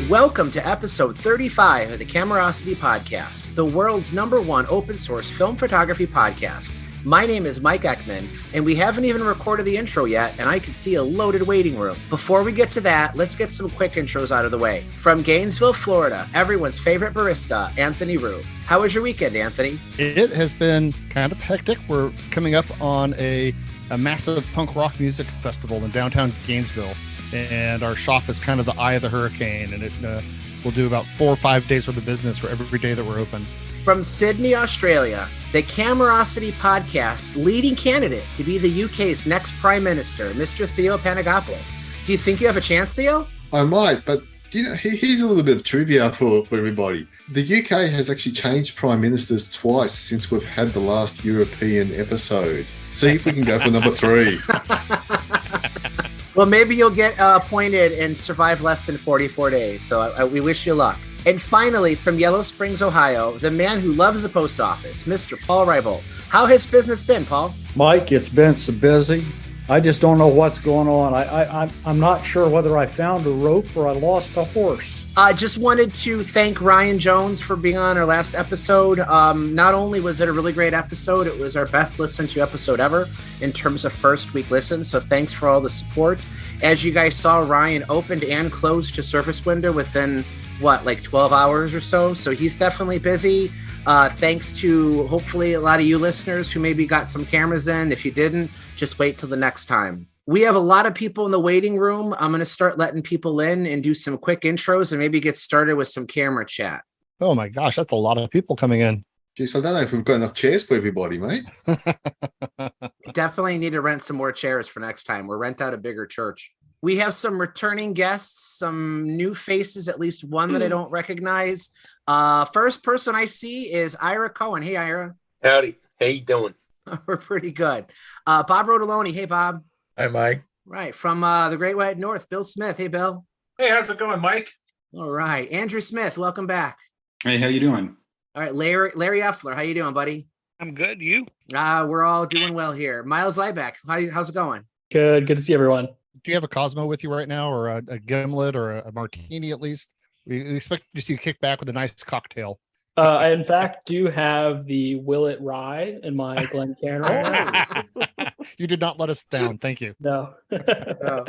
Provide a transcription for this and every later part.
Welcome to episode 35 of the Camerosity Podcast, the world's #1 open source film photography podcast. My name is Mike Eckman, and we haven't even recorded the intro yet, and I can see a loaded waiting room. Before we get to that, let's get some quick intros out of the way. From Gainesville, Florida, everyone's favorite barista, Anthony Rue. How was your weekend, Anthony? It has been kind of hectic. We're coming up on a massive punk rock music festival in downtown Gainesville, and our shop is kind of the eye of the hurricane, and we'll do about 4 or 5 days worth of business for every day that we're open. From Sydney, Australia, the Camerosity Podcast's leading candidate to be the UK's next Prime Minister, Mr. Theo Panagopoulos. Do you think you have a chance, Theo? I might, but here's a little bit of trivia for everybody. The UK has actually changed Prime Ministers twice since we've had the last European episode. See if we can go for number 3. Well, maybe you'll get appointed and survive less than 44 days, so we wish you luck. And finally, from Yellow Springs, Ohio, the man who loves the post office, Mr. Paul Reibold. How has business been, Paul? Mike, it's been so busy. I just don't know what's going on. I'm not sure whether I found a rope or I lost a horse. I just wanted to thank Ryan Jones for being on our last episode. Not only was it a really great episode, it was our best listened to episode ever in terms of first week listens. So thanks for all the support. As you guys saw, Ryan opened and closed his Surface window within 12 hours or so. So he's definitely busy. Thanks to hopefully a lot of you listeners who maybe got some cameras in. If you didn't, just wait till the next time. We have a lot of people in the waiting room. I'm going to start letting people in and do some quick intros and maybe get started with some camera chat. Oh my gosh, that's a lot of people coming in. Jeez, I don't know if we've got enough chairs for everybody, mate. Definitely need to rent some more chairs for next time. We'll rent out a bigger church. We have some returning guests, some new faces, at least one that I don't recognize. First person I see is Ira Cohen. Hey, Ira. Howdy. How you doing? We're pretty good. Bob Rotoloni. Hey, Bob. Hi, Mike. Right. From the Great White North, Bill Smith. Hey, Bill. Hey, how's it going, Mike? All right. Andrew Smith, welcome back. Hey, how you doing? All right. Larry Effler. How you doing, buddy? I'm good. You? We're all doing well here. Miles Libak. How's it going? Good to see everyone. Do you have a Cosmo with you right now, or a gimlet, or a martini at least? We expect to see you kick back with a nice cocktail. I, in fact, do have the Willet Rye in my Glencairn. You did not let us down. Thank you. No. Oh,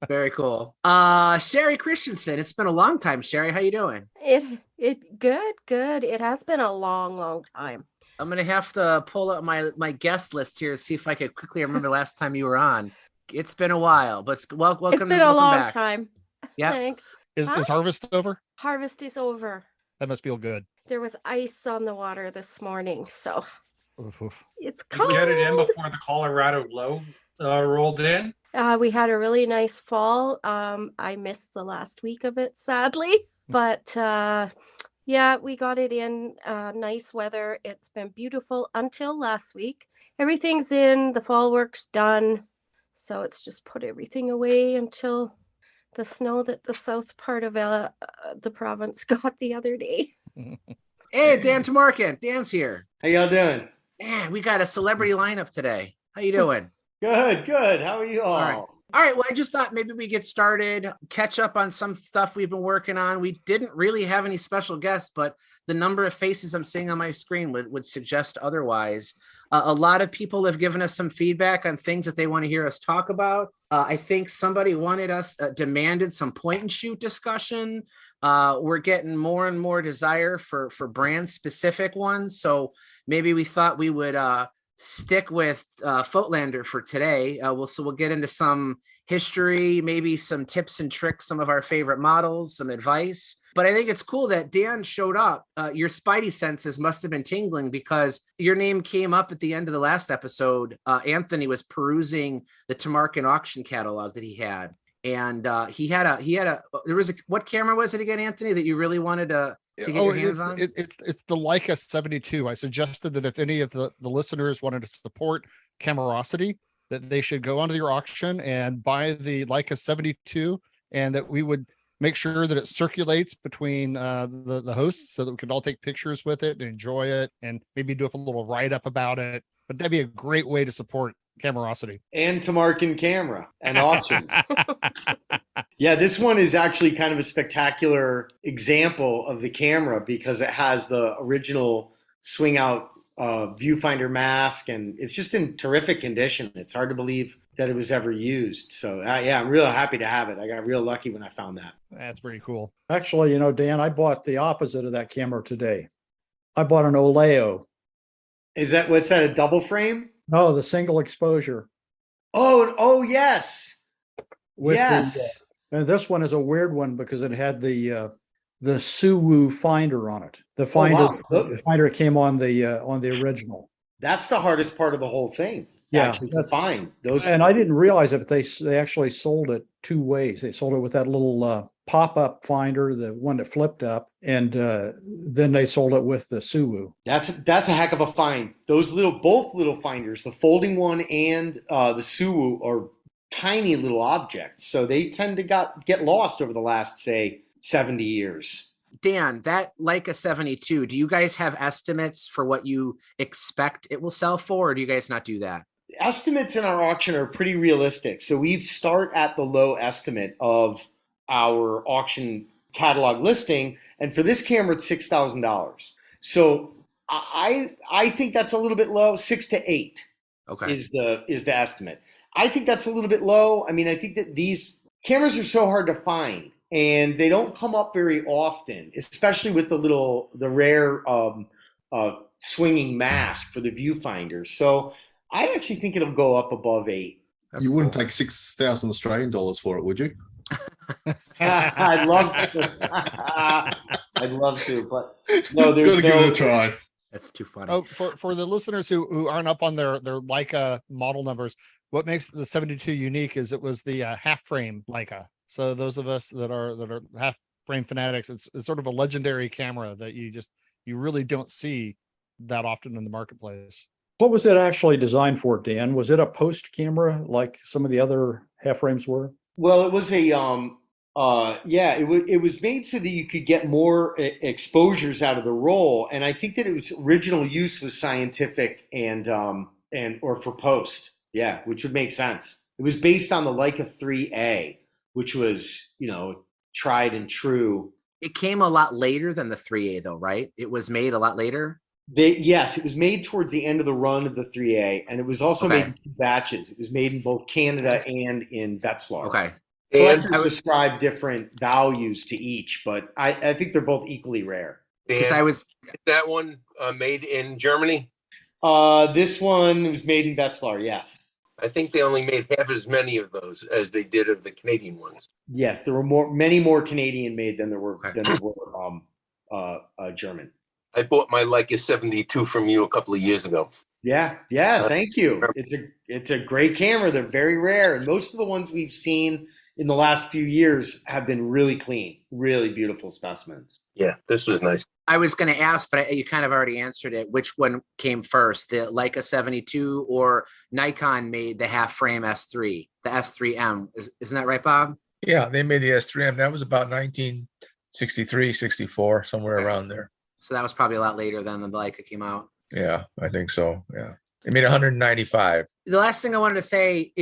very cool. Sherry Christensen. It's been a long time, Sherry. How you doing? It good. It has been a long time. I'm going to have to pull up my guest list here to see if I could quickly remember last time you were on. It's been a while, but welcome. It's been a long back. time. Yeah. Thanks. Is harvest over? Harvest is over. That must feel good. There was ice on the water this morning, so Oof. it's cold. You get it in before the Colorado low rolled in? We had a really nice fall. I missed the last week of it, sadly, but yeah, we got it in. Nice weather. It's been beautiful until last week. Everything's in. The fall work's done. So it's just put everything away until the snow that the south part of the province got the other day. Hey, Dan Tamarkin. Dan's here. How y'all doing? Man, we got a celebrity lineup today. How you doing? Good. How are you all? All right. Well, I just thought maybe we get started, catch up on some stuff we've been working on. We didn't really have any special guests, but the number of faces I'm seeing on my screen would suggest otherwise. A lot of people have given us some feedback on things that they want to hear us talk about. I think somebody demanded some point and shoot discussion. We're getting more and more desire for brand specific ones. So maybe we thought we would stick with Voigtländer for today. We'll get into some history, maybe some tips and tricks, some of our favorite models, some advice. But I think it's cool that Dan showed up. Your spidey senses must have been tingling because your name came up at the end of the last episode. Anthony was perusing the Tamarkin auction catalog that he had. And what camera was it again, Anthony, that you really wanted to get your hands on? It's the Leica 72. I suggested that if any of the listeners wanted to support Camerosity, that they should go onto your auction and buy the Leica 72, and that we would make sure that it circulates between the hosts so that we could all take pictures with it and enjoy it and maybe do a little write-up about it. But that'd be a great way to support Camerosity. And Tamarkin Camera and Auctions. Yeah, this one is actually kind of a spectacular example of the camera because it has the original swing out viewfinder mask, and it's just in terrific condition. It's hard to believe that it was ever used. So yeah, I'm real happy to have it. I got real lucky when I found that. That's pretty cool. Actually, Dan, I bought the opposite of that camera today. I bought an Oleo. What's that, a double frame? No, the single exposure. Oh yes. Yes. And this one is a weird one because it had the Suwu finder on it. The finder, the finder came on the original. That's the hardest part of the whole thing. Yeah, actually, to find those. And I didn't realize it, but they actually sold it two ways. They sold it with that little pop-up finder, the one that flipped up, and then they sold it with the Suwu. That's a heck of a find. Those both little finders, the folding one and the Suwu, are tiny little objects, so they tend to get lost over the last, say, 70 years. Dan, that Leica 72, do you guys have estimates for what you expect it will sell for, or do you guys not do that? Estimates in our auction are pretty realistic. So we start at the low estimate of our auction catalog listing, and for this camera, it's $6,000. So I think that's a little bit low. 6 to 8 is the estimate. I think that's a little bit low. I mean, I think that these cameras are so hard to find, and they don't come up very often, especially with the rare swinging mask for the viewfinder. So I actually think it'll go up above 8. That's you wouldn't take 6,000 Australian dollars for it, would you? I'd love to. I'd love to, but no, there's Gotta give it a try. That's too funny. Oh, for the listeners who aren't up on their Leica model numbers, what makes the 72 unique is it was the half frame Leica. So those of us that are half frame fanatics, it's sort of a legendary camera that you really don't see that often in the marketplace. What was it actually designed for, Dan? Was it a post camera like some of the other half frames were? Well, it was a it was made so that you could get more exposures out of the roll, and I think that its original use was scientific and or for post, which would make sense. It was based on the Leica 3A, which was tried and true. It came a lot later than the 3A, though, right? It was made a lot later. Yes, it was made towards the end of the run of the 3A, and it was also made in 2 batches. It was made in both Canada and in Wetzlar. Okay. And I would describe different values to each, but I think they're both equally rare. Is that one made in Germany? This one was made in Wetzlar, yes. I think they only made half as many of those as they did of the Canadian ones. Yes, there were many more Canadian made than there were German. I bought my Leica 72 from you a couple of years ago. Yeah, thank you. It's a great camera. They're very rare, and most of the ones we've seen in the last few years have been really clean, really beautiful specimens. Yeah, this was nice. I was going to ask, but you kind of already answered it. Which one came first, the Leica 72 or Nikon made the half frame S3, the S3M? Isn't that right, Bob? Yeah, they made the S3M. That was about 1963, 64, somewhere around there. So that was probably a lot later than the Leica came out. Yeah, I think so. Yeah. They made 195. The last thing I wanted to say,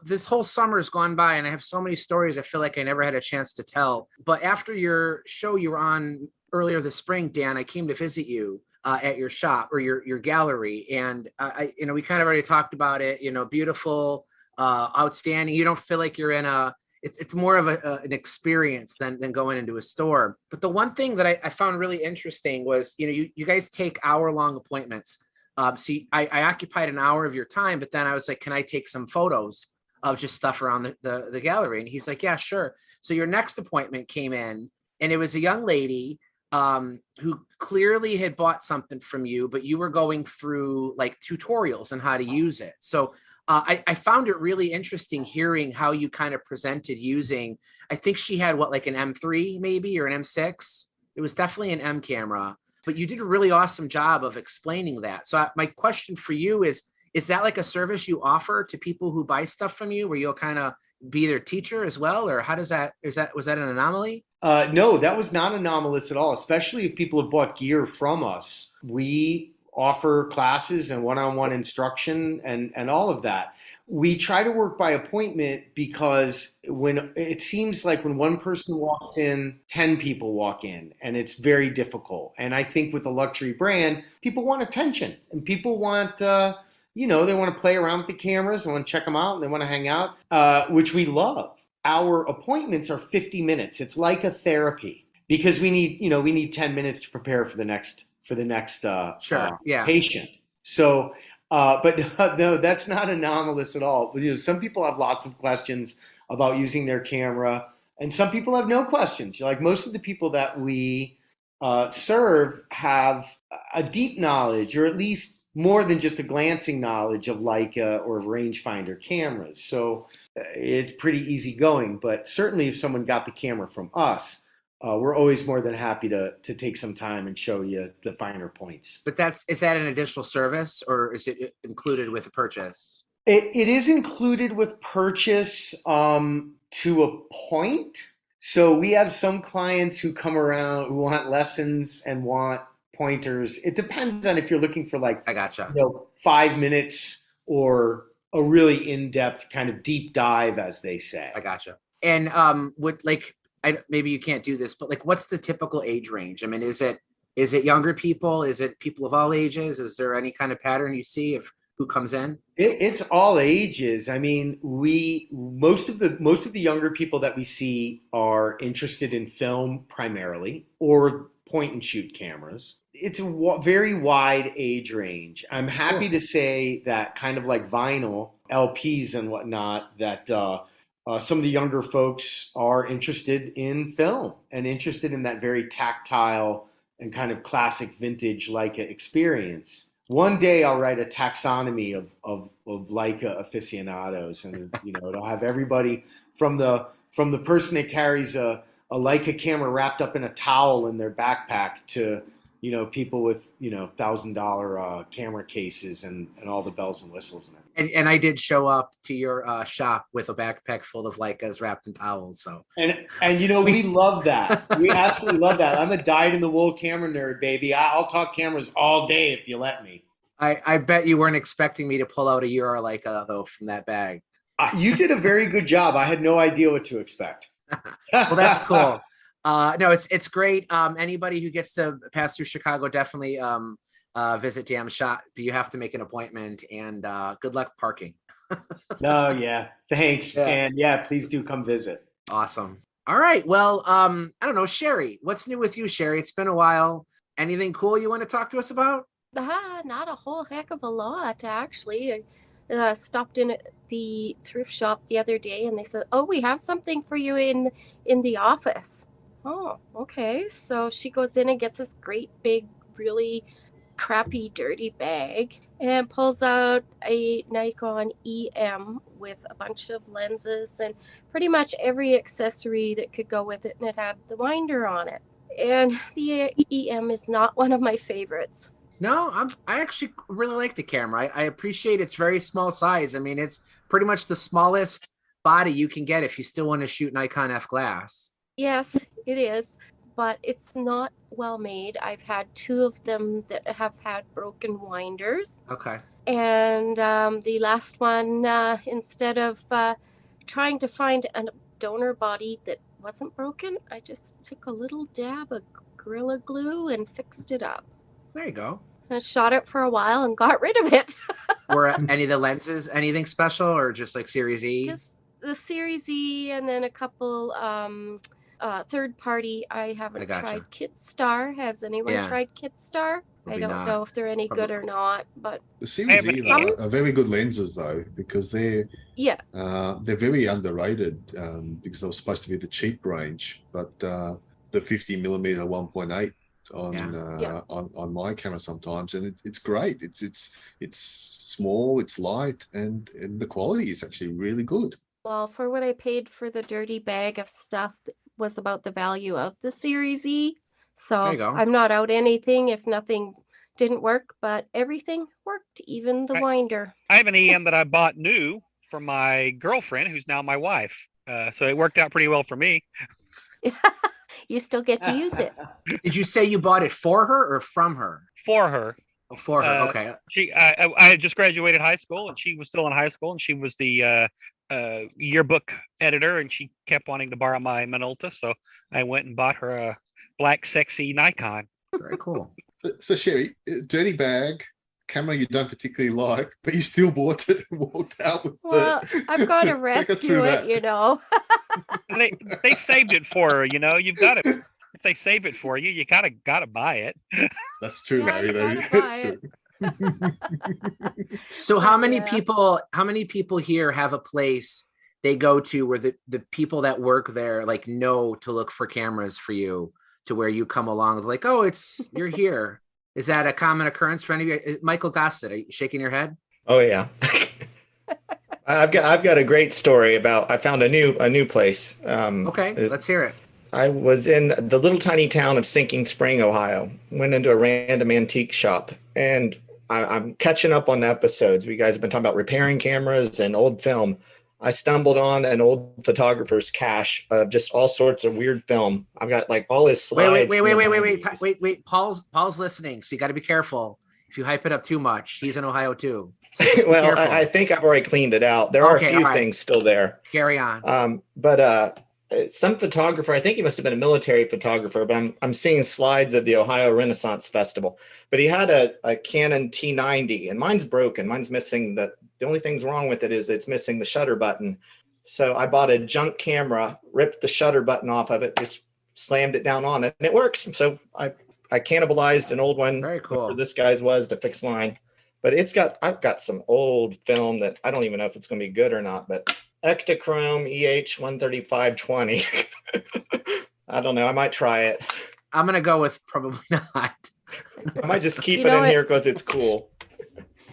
this whole summer has gone by and I have so many stories I feel like I never had a chance to tell. But after your show you were on earlier this spring, Dan, I came to visit you at your shop or your gallery. And we kind of already talked about it, beautiful, outstanding. You don't feel like you're in it's more of an experience than going into a store. But the one thing that I found really interesting was, you guys take hour-long appointments. So I occupied an hour of your time, but then I was like, can I take some photos of just stuff around the gallery? And he's like, yeah, sure. So your next appointment came in and it was a young lady who clearly had bought something from you, but you were going through like tutorials on how to use it. So I found it really interesting hearing how you kind of presented using, I think she had like an M3 maybe, or an M6. It was definitely an M camera, but you did a really awesome job of explaining that. So my question for you is that like a service you offer to people who buy stuff from you where you'll kind of be their teacher as well? Or how was that an anomaly? No, that was not anomalous at all, especially if people have bought gear from us. We offer classes and one-on-one instruction and all of that. we try to work by appointment because when it seems like when one person walks in, 10 people walk in, and it's very difficult. And I think with a luxury brand, people want attention, and people want, they want to play around with the cameras, they want to check them out, and they want to hang out, which we love. Our appointments are 50 minutes. It's like a therapy because we need 10 minutes to prepare for the next patient. So, but no, that's not anomalous at all. Some people have lots of questions about using their camera, and some people have no questions. Like most of the people that we serve have a deep knowledge, or at least more than just a glancing knowledge of Leica or rangefinder cameras. So it's pretty easy going. But certainly, if someone got the camera from us, we're always more than happy to take some time and show you the finer points. But is that an additional service, or is it included with the purchase? It is included with purchase to a point. So we have some clients who come around who want lessons and want pointers. It depends on if you're looking for I gotcha. 5 minutes or a really in-depth kind of deep dive, as they say. I gotcha. And maybe you can't do this, but what's the typical age range? I mean, is it younger people? Is it people of all ages? Is there any kind of pattern you see of who comes in? It's all ages. I mean, most of the younger people that we see are interested in film primarily, or point and shoot cameras. It's a very wide age range. I'm happy to say that kind of like vinyl LPs and whatnot, that some of the younger folks are interested in film and interested in that very tactile and kind of classic vintage Leica experience. One day I'll write a taxonomy of Leica aficionados, and it'll have everybody from the person that carries a Leica camera wrapped up in a towel in their backpack to people with $1,000 camera cases and all the bells and whistles in it. And I did show up to your shop with a backpack full of Leicas wrapped in towels. So we love that. We absolutely love that. I'm a dyed-in-the-wool camera nerd, baby. I'll talk cameras all day if you let me. I bet you weren't expecting me to pull out a Euro Leica though from that bag. You did a very good job. I had no idea what to expect. Well, that's cool. No, it's great. Anybody who gets to pass through Chicago, definitely visit Dam's shop, but you have to make an appointment, and good luck parking. No, yeah. Thanks. Yeah. And please do come visit. Awesome. All right. Well, I don't know, Sherry, what's new with you, Sherry? It's been a while. Anything cool you want to talk to us about? Not a whole heck of a lot, actually. I stopped in at the thrift shop the other day, and they said, "Oh, we have something for you in the office." Oh, okay. So she goes in and gets this great big, really crappy, dirty bag and pulls out a Nikon EM with a bunch of lenses and pretty much every accessory that could go with it, and it had the winder on it. And the EM is not one of my favorites. No, I actually really like the camera. I appreciate its very small size. I mean, it's pretty much the smallest body you can get if you still want to shoot Nikon F glass. Yes, it is, but it's not well made. I've had 2 of them that have had broken winders. Okay. And the last one, instead of trying to find a donor body that wasn't broken, I just took a little dab of Gorilla Glue and fixed it up. There you go. I shot it for a while and got rid of it. Were any of the lenses anything special, or just like Series E? Just the Series E, and then a couple third party. I haven't tried KitStar. Has anyone tried KitStar? Probably I don't not. know if they're any good or not, but The Series E are very good lenses though, because they're very underrated because they were supposed to be the cheap range, but the 50mm 1.8 on my camera sometimes, and it's great. It's small, it's light, and the quality is actually really good. Well, for what I paid for the dirty bag of stuff was about the value of the Series E. So I'm not out anything if nothing didn't work, but everything worked, even the winder. I have an EM that I bought new for my girlfriend, who's now my wife. So it worked out pretty well for me. You still get to use it. Did you say you bought it for her or from her? For her. For her, okay. I had just graduated high school, and she was still in high school, and she was the yearbook editor, and she kept wanting to borrow my Minolta, so I went and bought her a black sexy Nikon. Very cool. So Sherry, dirty bag camera you don't particularly like, but you still bought it and walked out with it. I've got to Take us rescue through it, that. They saved it for her, you've got to. If they save it for you, you gotta buy it. That's true, Yeah, you Larry. gotta That's buy true. So how many Yeah. people here have a place they go to where the people that work there like know to look for cameras for you, to where you come along like, oh, you're here. Is that a common occurrence for any of you? Michael Gossett, are you shaking your head? Oh yeah. I've got a great story about, I found a new place. Okay, let's hear it. I was in the little tiny town of Sinking Spring, Ohio. Went into a random antique shop, and I'm catching up on episodes. We guys have been talking about repairing cameras and old film. I stumbled on an old photographer's cache of just all sorts of weird film. I've got like all his slides. Wait. Paul's listening, so you got to be careful. If you hype it up too much, he's in Ohio too. So just be Well, careful. I think I've already cleaned it out. There are a Okay, few all right. things still there. Carry on. But some photographer, I think he must have been a military photographer, but I'm seeing slides of the Ohio Renaissance Festival. But he had a Canon T90, and mine's broken. Mine's missing the only thing's wrong with it is it's missing the shutter button. So I bought a junk camera, ripped the shutter button off of it, just slammed it down on it, and it works. So I cannibalized an old one. Very cool. This guy's was to fix mine. But I've got some old film that I don't even know if it's going to be good or not, but Ektachrome EH 13520. I don't know. I might try it. I'm going to go with probably not. I might just keep You it know in what? here because it's cool.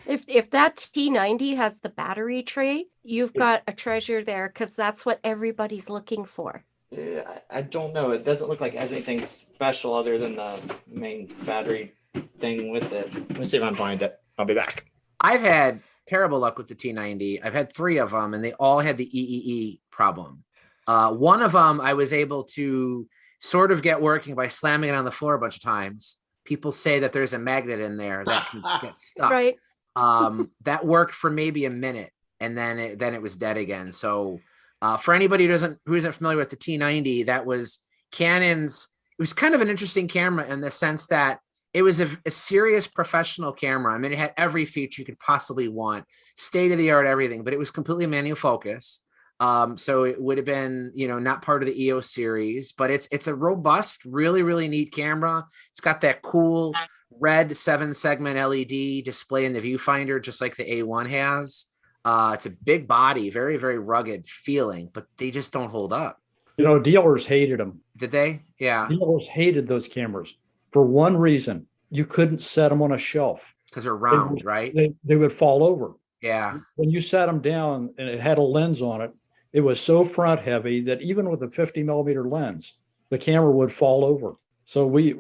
If that T90 has the battery tray, you've got a treasure there, because that's what everybody's looking for. Yeah, I don't know. It doesn't look like it has anything special other than the main battery thing with it. Let me see if I can find it. I'll be back. I've had terrible luck with the T90. I've had 3 of them, and they all had the EEE problem. One of them I was able to sort of get working by slamming it on the floor a bunch of times. People say that there's a magnet in there that can get stuck. Right. That worked for maybe a minute, and then it was dead again. So for anybody who isn't familiar with the T90, that was Canon's. It was kind of an interesting camera in the sense that it was a serious professional camera. I mean, it had every feature you could possibly want, state of the art, everything, but it was completely manual focus. So it would have been, not part of the EOS series, but it's a robust, really, really neat camera. It's got that cool red 7-segment LED display in the viewfinder, just like the A1 has. It's a big body, very, very rugged feeling, but they just don't hold up. Dealers hated them. Did they? Yeah. Dealers hated those cameras for one reason. You couldn't set them on a shelf. Because they're round, right? They would fall over. Yeah. When you sat them down and it had a lens on it, it was so front heavy that even with a 50 millimeter lens, the camera would fall over. So we had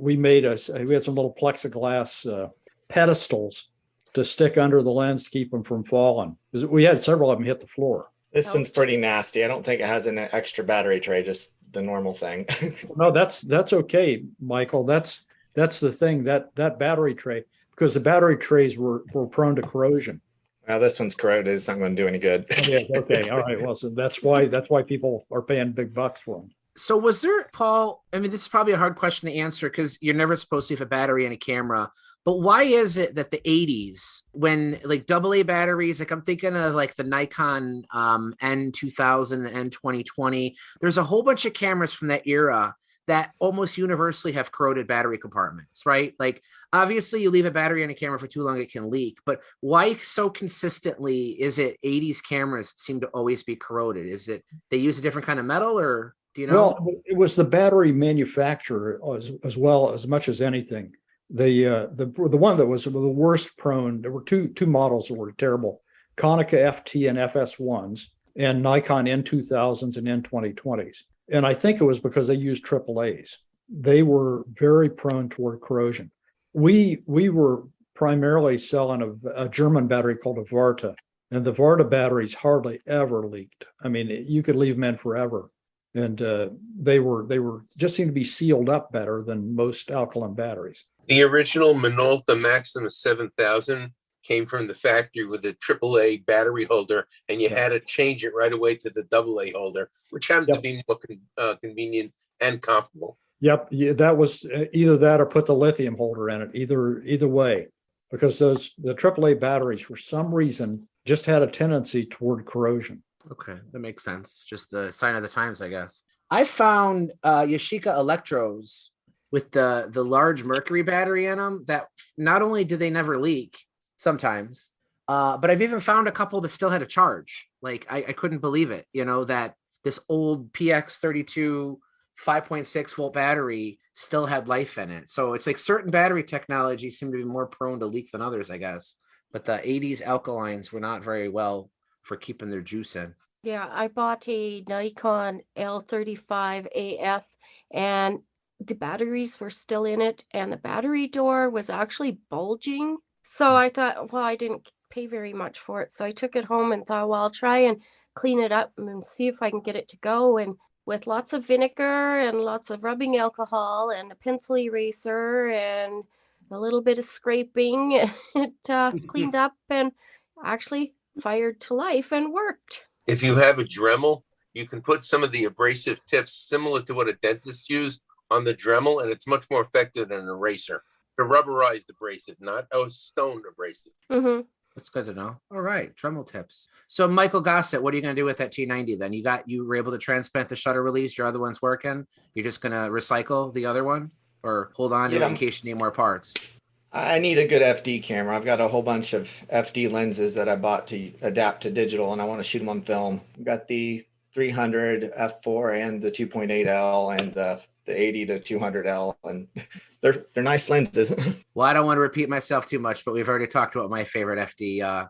some little plexiglass pedestals to stick under the lens to keep them from falling. We had several of them hit the floor. This one's pretty nasty. I don't think it has an extra battery tray, just the normal thing. No, that's okay, Michael. That's the thing, that battery tray, because the battery trays were prone to corrosion. Well, this one's corroded. It's not going to do any good. Yeah, okay, all right. Well, so that's why people are paying big bucks for them. So was there, Paul, I mean, this is probably a hard question to answer because you're never supposed to have a battery in a camera, but why is it that the 80s, when like AA batteries, like I'm thinking of like the Nikon N2000 and N2020, there's a whole bunch of cameras from that era that almost universally have corroded battery compartments, right? Like obviously you leave a battery in a camera for too long, it can leak, but why so consistently is it 80s cameras seem to always be corroded? Is it they use a different kind of metal, or do you know? Well, it was the battery manufacturer as well, as much as anything. The one that was the worst prone, there were two models that were terrible: Konica FT and FS1s, and Nikon N2000s and N2020s. And I think it was because they used AAAs. They were very prone toward corrosion. We were primarily selling a German battery called a Varta, and the Varta batteries hardly ever leaked. I mean, you could leave them in forever. and they were just seemed to be sealed up better than most alkaline batteries. The original Minolta Maxima 7000 came from the factory with a AAA battery holder, and you had to change it right away to the AA holder, which happened to be more convenient and comfortable. Yep, yeah, that was either that or put the lithium holder in it. Either way, because the AAA batteries, for some reason, just had a tendency toward corrosion. Okay, that makes sense. Just the sign of the times, I guess. I found Yashica Electros with the large mercury battery in them that not only do they never leak sometimes, but I've even found a couple that still had a charge. Like I couldn't believe it, that this old PX32 5.6 volt battery still had life in it. So it's like certain battery technologies seem to be more prone to leak than others, I guess. But the 80s alkalines were not very well for keeping their juice in. Yeah, I bought a Nikon L35 AF and the batteries were still in it and the battery door was actually bulging. So I thought, well, I didn't pay very much for it. So I took it home and thought, well, I'll try and clean it up and see if I can get it to go. And with lots of vinegar and lots of rubbing alcohol and a pencil eraser and a little bit of scraping, it cleaned up and actually fired to life and worked. If you have a Dremel, you can put some of the abrasive tips similar to what a dentist used on the Dremel, and it's much more effective than an eraser. The rubberized abrasive, not a stone abrasive. Mm-hmm. That's good to know. All right, Dremel tips. So Michael Gossett, what are you going to do with that T90 then? You were able to transplant the shutter release. Your other one's working. You're just going to recycle the other one or hold on to it in case you need more parts? I need a good FD camera. I've got a whole bunch of FD lenses that I bought to adapt to digital, and I want to shoot them on film. I've got the 300 f4 and the 2.8L and the 80 to 200L, and they're nice lenses. Well, I don't want to repeat myself too much, but we've already talked about my favorite FD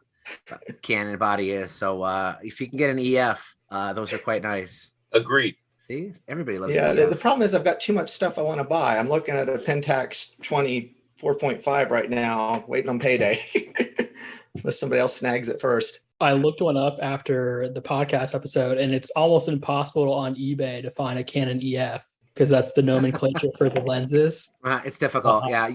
Canon body is. So if you can get an EF, those are quite nice. Agreed. See, everybody loves. Yeah, the problem is I've got too much stuff I want to buy. I'm looking at a Pentax 24.5 right now, waiting on payday. Unless somebody else snags it first. I looked one up after the podcast episode, and it's almost impossible on eBay to find a Canon EF because that's the nomenclature for the lenses. It's difficult, yeah.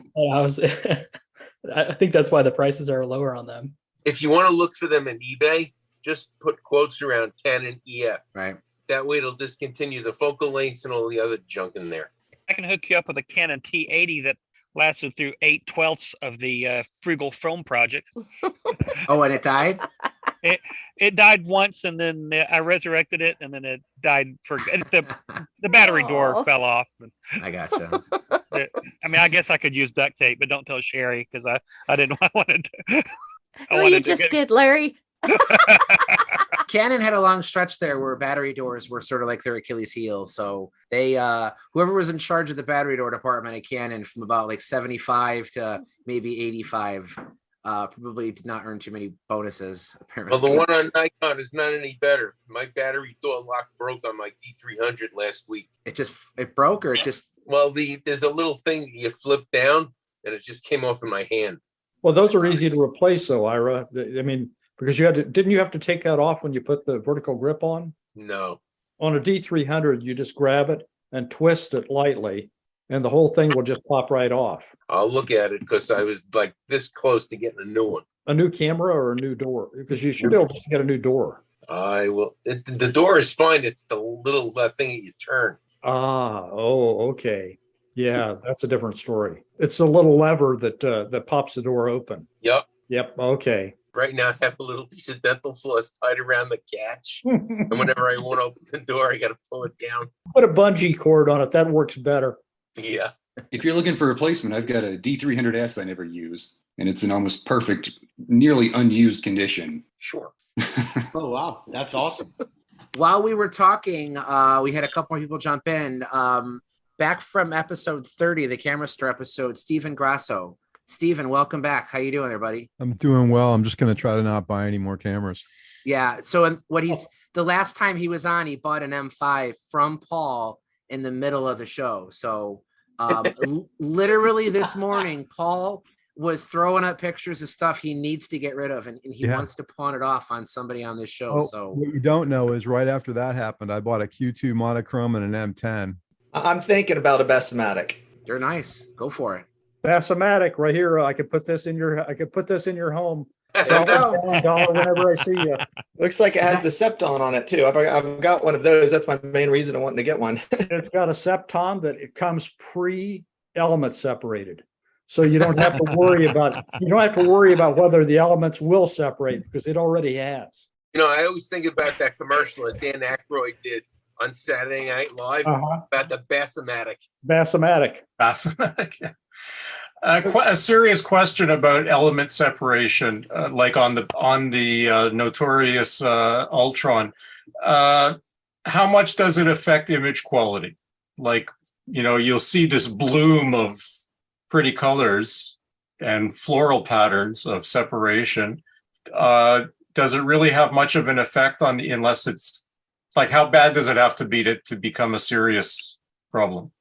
I think that's why the prices are lower on them. If you want to look for them in eBay, just put quotes around Canon EF. Right. That way it'll discontinue the focal lengths and all the other junk in there. I can hook you up with a Canon T80 that lasted through 8/12 of the Frugal Film project. Oh, and it died? It died once, and then I resurrected it, and then it died for the battery door fell off. I gotcha. I guess I could use duct tape, but don't tell Sherry because I didn't. I wanted to. You just did, Larry. Canon had a long stretch there where battery doors were sort of like their Achilles heel. So they, whoever was in charge of the battery door department at Canon from about like 75 to maybe 85, probably did not earn too many bonuses. Apparently. Well, the one on Nikon is not any better. My battery door lock broke on my D300 last week. It broke, or it just? Well, there's a little thing that you flip down, and it just came off in my hand. Well, those are easy to replace, though, Ira. I mean, because didn't you have to take that off when you put the vertical grip on? No. On a D300, you just grab it and twist it lightly, and the whole thing will just pop right off. I'll look at it because I was like this close to getting a new one. A new camera or a new door? Because you should be able to get a new door. I will. The door is fine. It's the little thing that you turn. Okay. Yeah, that's a different story. It's a little lever that pops the door open. Yep. Okay. Right now, I have a little piece of dental floss tied around the catch. And whenever I want to open the door, I got to pull it down. Put a bungee cord on it. That works better. Yeah. If you're looking for a replacement, I've got a D300S I never use, and it's in almost perfect, nearly unused condition. Sure. Oh, wow. That's awesome. While we were talking, we had a couple more people jump in. Back from episode 30, the Camera Store episode, Stephen Grasso. Stephen, welcome back. How you doing there, buddy? I'm doing well. I'm just going to try to not buy any more cameras. Yeah. So the last time he was on, he bought an M5 from Paul in the middle of the show. So literally this morning, Paul was throwing up pictures of stuff he needs to get rid of, and he Yeah. wants to pawn it off on somebody on this show. Oh, So what you don't know is right after that happened, I bought a Q2 monochrome and an M10. I'm thinking about a Bessematic. they're nice. Go for it. Bassomatic right here. I could put this in your home. There you go. Dollar whenever I see you. Looks like it has the Septon on it too. I've got one of those. That's my main reason I wanted to get one. It's got a Septon that it comes pre-element separated. So you don't have to worry about whether the elements will separate because it already has. You know, I always think about that commercial that Dan Aykroyd did on Saturday Night Live about the Bassomatic. Bassomatic. Yeah. A serious question about element separation, like on the notorious Ultron. How much does it affect image quality? Like, you know, you'll see this bloom of pretty colors and floral patterns of separation. Does it really have much of an effect on unless it's like, how bad does it have to be to become a serious problem?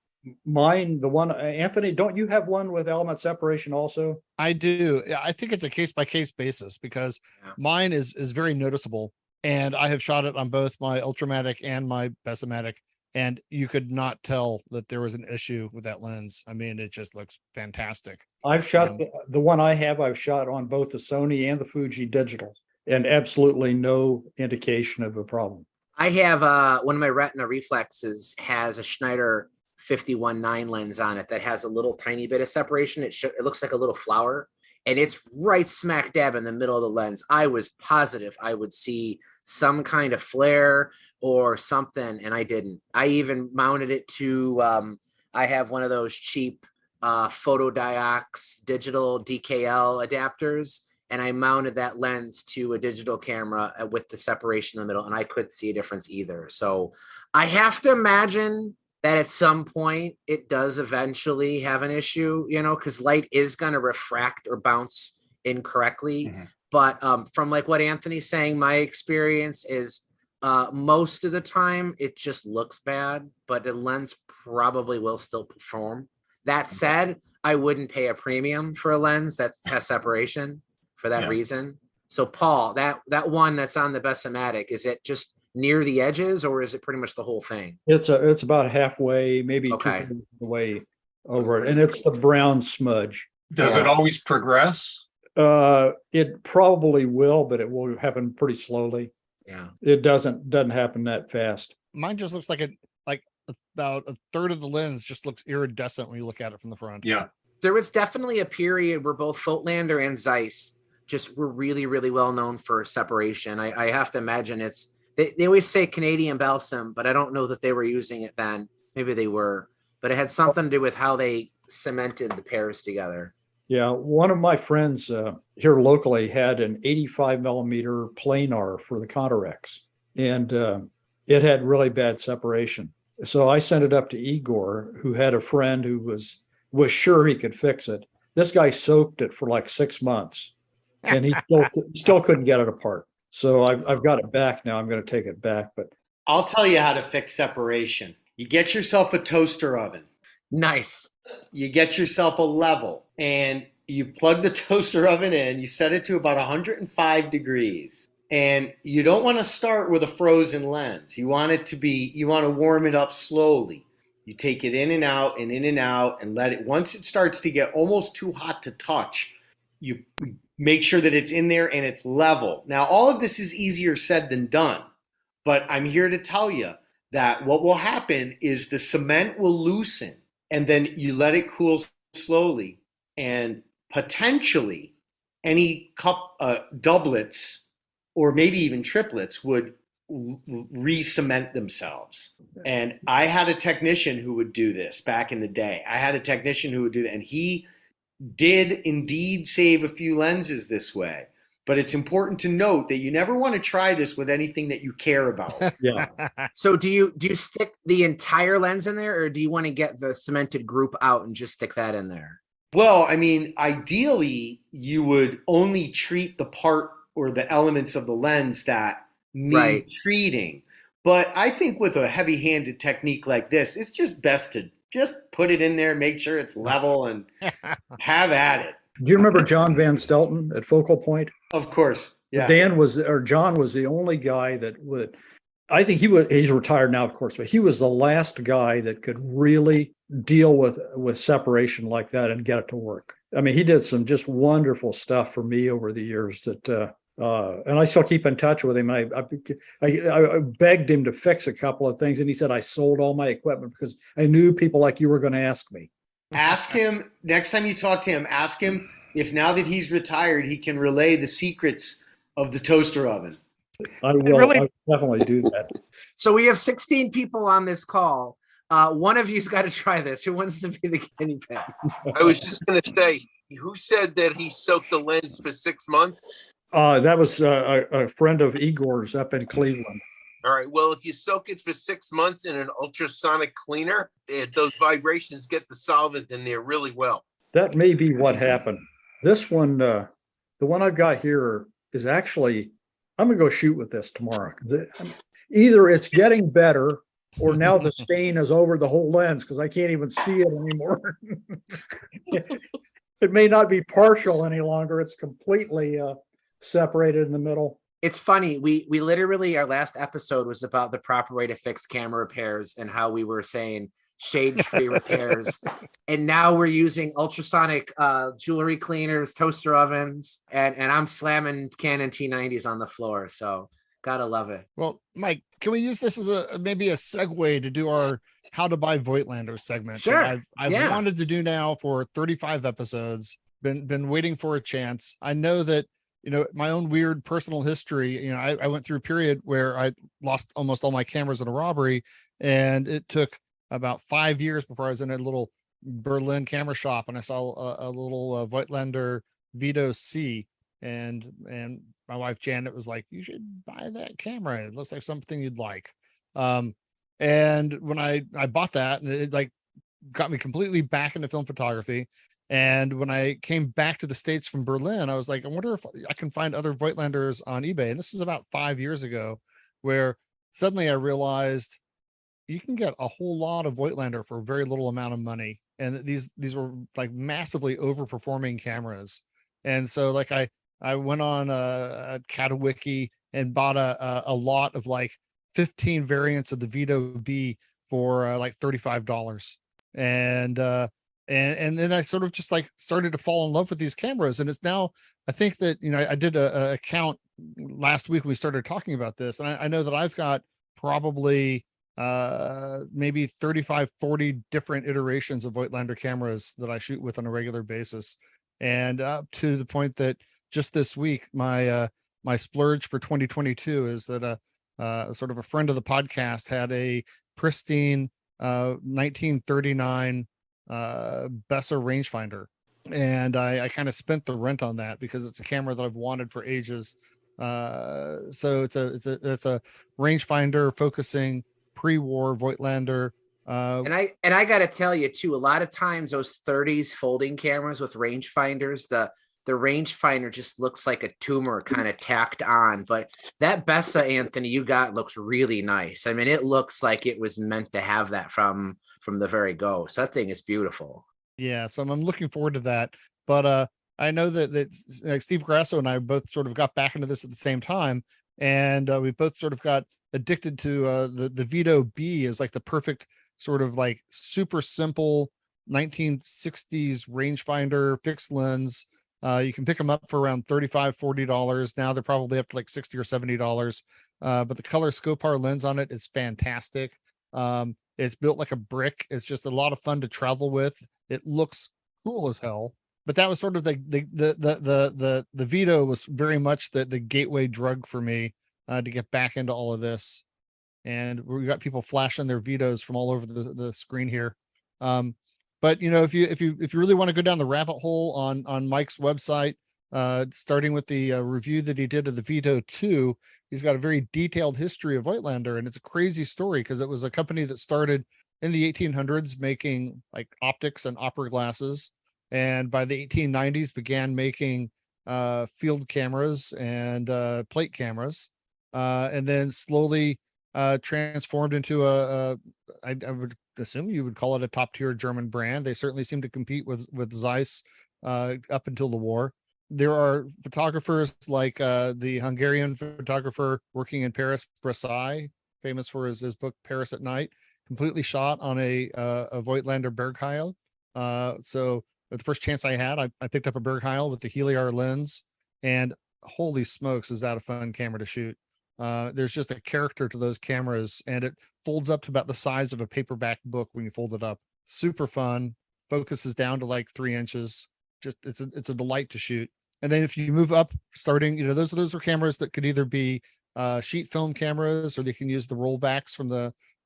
Mine, the one, Anthony, don't you have one with element separation also? I do. I think it's a case by case basis because mine is very noticeable, and I have shot it on both my Ultramatic and my Bessematic, and you could not tell that there was an issue with that lens. I mean, it just looks fantastic. I've shot the one I've shot on both the Sony and the Fuji digital, and absolutely no indication of a problem. I have one of my Retina reflexes has a Schneider 51.9 lens on it that has a little tiny bit of separation. It looks like a little flower, and it's right smack dab in the middle of the lens. I was positive I would see some kind of flare or something, and I didn't. I even mounted it to I have one of those cheap photodiox digital DKL adapters, and I mounted that lens to a digital camera with the separation in the middle, and I couldn't see a difference either. So I have to imagine that at some point it does eventually have an issue, you know, because light is going to refract or bounce incorrectly. Mm-hmm. But from like what Anthony's saying, my experience is most of the time it just looks bad, but the lens probably will still perform. That said, I wouldn't pay a premium for a lens that has separation for that reason. So Paul, that one that's on the Bessematic, is it just near the edges, or is it pretty much the whole thing? It's about halfway, maybe 2/3 of the way over it, and it's the brown smudge. Does it always progress? It probably will, but it will happen pretty slowly. Yeah, it doesn't happen that fast. Mine just looks like about a third of the lens just looks iridescent when you look at it from the front. Yeah, there was definitely a period where both Voigtländer and Zeiss just were really, really well known for separation. I have to imagine it's. They always say Canadian balsam, but I don't know that they were using it then. Maybe they were, but it had something to do with how they cemented the pairs together. Yeah, one of my friends here locally had an 85 millimeter planar for the Contarex, and it had really bad separation. So I sent it up to Igor, who had a friend who was sure he could fix it. This guy soaked it for like 6 months, and he still couldn't get it apart. So I've got it back now. I'm going to take it back, but I'll tell you how to fix separation. You get yourself a toaster oven. Nice. You get yourself a level, and you plug the toaster oven in. You set it to about 105 degrees, and you don't want to start with a frozen lens. You want to warm it up slowly. You take it in and out and let it, once it starts to get almost too hot to touch, you make sure that it's in there and it's level. Now, all of this is easier said than done, but I'm here to tell you that what will happen is the cement will loosen, and then you let it cool slowly, and potentially any doublets or maybe even triplets would re-cement themselves. And I had a technician who would do this back in the day. And he did indeed save a few lenses this way. But it's important to note that you never want to try this with anything that you care about. Yeah. So do you stick the entire lens in there, or do you want to get the cemented group out and just stick that in there? Well, I mean, ideally, you would only treat the part or the elements of the lens that need treating. But I think with a heavy-handed technique like this, it's just best to just put it in there, make sure it's level, and have at it. Do you remember John Van Stelton at Focal Point? Of course. Yeah. John was the only guy that would, I think he's retired now, of course, but he was the last guy that could really deal with separation like that and get it to work. I mean, he did some just wonderful stuff for me over the years that, and I still keep in touch with him. I begged him to fix a couple of things, and he said, I sold all my equipment because I knew people like you were going to ask me. Ask him, next time you talk to him, ask him if now that he's retired, he can relay the secrets of the toaster oven. I will. I'll definitely do that. So we have 16 people on this call. One of you's got to try this. Who wants to be the guinea pig? I was just going to say, who said that he soaked the lens for 6 months? That was a friend of Igor's up in Cleveland. All right. Well, if you soak it for 6 months in an ultrasonic cleaner, those vibrations get the solvent in there really well. That may be what happened. This one, the one I've got here is actually, I'm going to go shoot with this tomorrow. Either it's getting better or now the stain is over the whole lens because I can't even see it anymore. It may not be partial any longer. It's completely separated in the middle. It's funny. We literally, our last episode was about the proper way to fix camera repairs and how we were saying shade tree repairs. And now we're using ultrasonic jewelry cleaners, toaster ovens, and I'm slamming Canon T90s on the floor. So gotta love it. Well, Mike, can we use this as maybe a segue to do our how to buy Voigtländers segment? Sure. I've wanted to do now for 35 episodes, been waiting for a chance. I know that, my own weird personal history, I went through a period where I lost almost all my cameras in a robbery, and it took about 5 years before I was in a little Berlin camera shop and I saw a little Voigtländer Vito C, and my wife Janet was like, you should buy that camera. It looks like something you'd like. And when I bought that, and it like got me completely back into film photography. And when I came back to the States from Berlin, I was like, I wonder if I can find other Voigtländers on eBay. And this is about 5 years ago, where suddenly I realized you can get a whole lot of Voigtländer for a very little amount of money. And these were like massively overperforming cameras. And so like I went on a Catawiki and bought a lot of like 15 variants of the Vito B for like $35. And then I sort of just like started to fall in love with these cameras. And it's now, I think that, I did a count last week when we started talking about this. And I know that I've got probably maybe 35, 40 different iterations of Voigtländer cameras that I shoot with on a regular basis. And up to the point that just this week, my splurge for 2022 is that sort of a friend of the podcast had a pristine 1939 Bessa rangefinder, and I kind of spent the rent on that because it's a camera that I've wanted for ages. So it's a rangefinder focusing pre-war Voigtländer. And I got to tell you too, a lot of times those 30s folding cameras with rangefinders, the rangefinder just looks like a tumor kind of tacked on. But that Bessa, Anthony, you got looks really nice. I mean, it looks like it was meant to have that from the very go. So that thing is beautiful. Yeah, so I'm looking forward to that. But I know that like Steve Grasso and I both sort of got back into this at the same time, and we both sort of got addicted to the Vito B is like the perfect sort of like super simple 1960s rangefinder fixed lens. You can pick them up for around $35, $40. Now they're probably up to like $60 or $70. But the color Scopar lens on it is fantastic. It's built like a brick. It's just a lot of fun to travel with. It looks cool as hell. But that was sort of the Vito was very much the gateway drug for me to get back into all of this. And we got people flashing their Vitos from all over the screen here. But if you really want to go down the rabbit hole on Mike's website, starting with the review that he did of the Vito 2, he's got a very detailed history of Voigtländer, and it's a crazy story because it was a company that started in the 1800s making like optics and opera glasses, and by the 1890s began making field cameras and plate cameras, and then slowly transformed into I would assume you would call it a top tier German brand. They certainly seem to compete with Zeiss up until the war. There are photographers like the Hungarian photographer working in Paris, Brassai, famous for his book Paris at Night, completely shot on a Voigtländer Bergheil. So the first chance I had, I picked up a Bergheil with the Heliar lens, and holy smokes, is that a fun camera to shoot. There's just a character to those cameras, and it folds up to about the size of a paperback book when you fold it up. Super fun, focuses down to like 3 inches. Just it's a delight to shoot. And then if you move up, starting, those are cameras that could either be sheet film cameras, or they can use the rollbacks from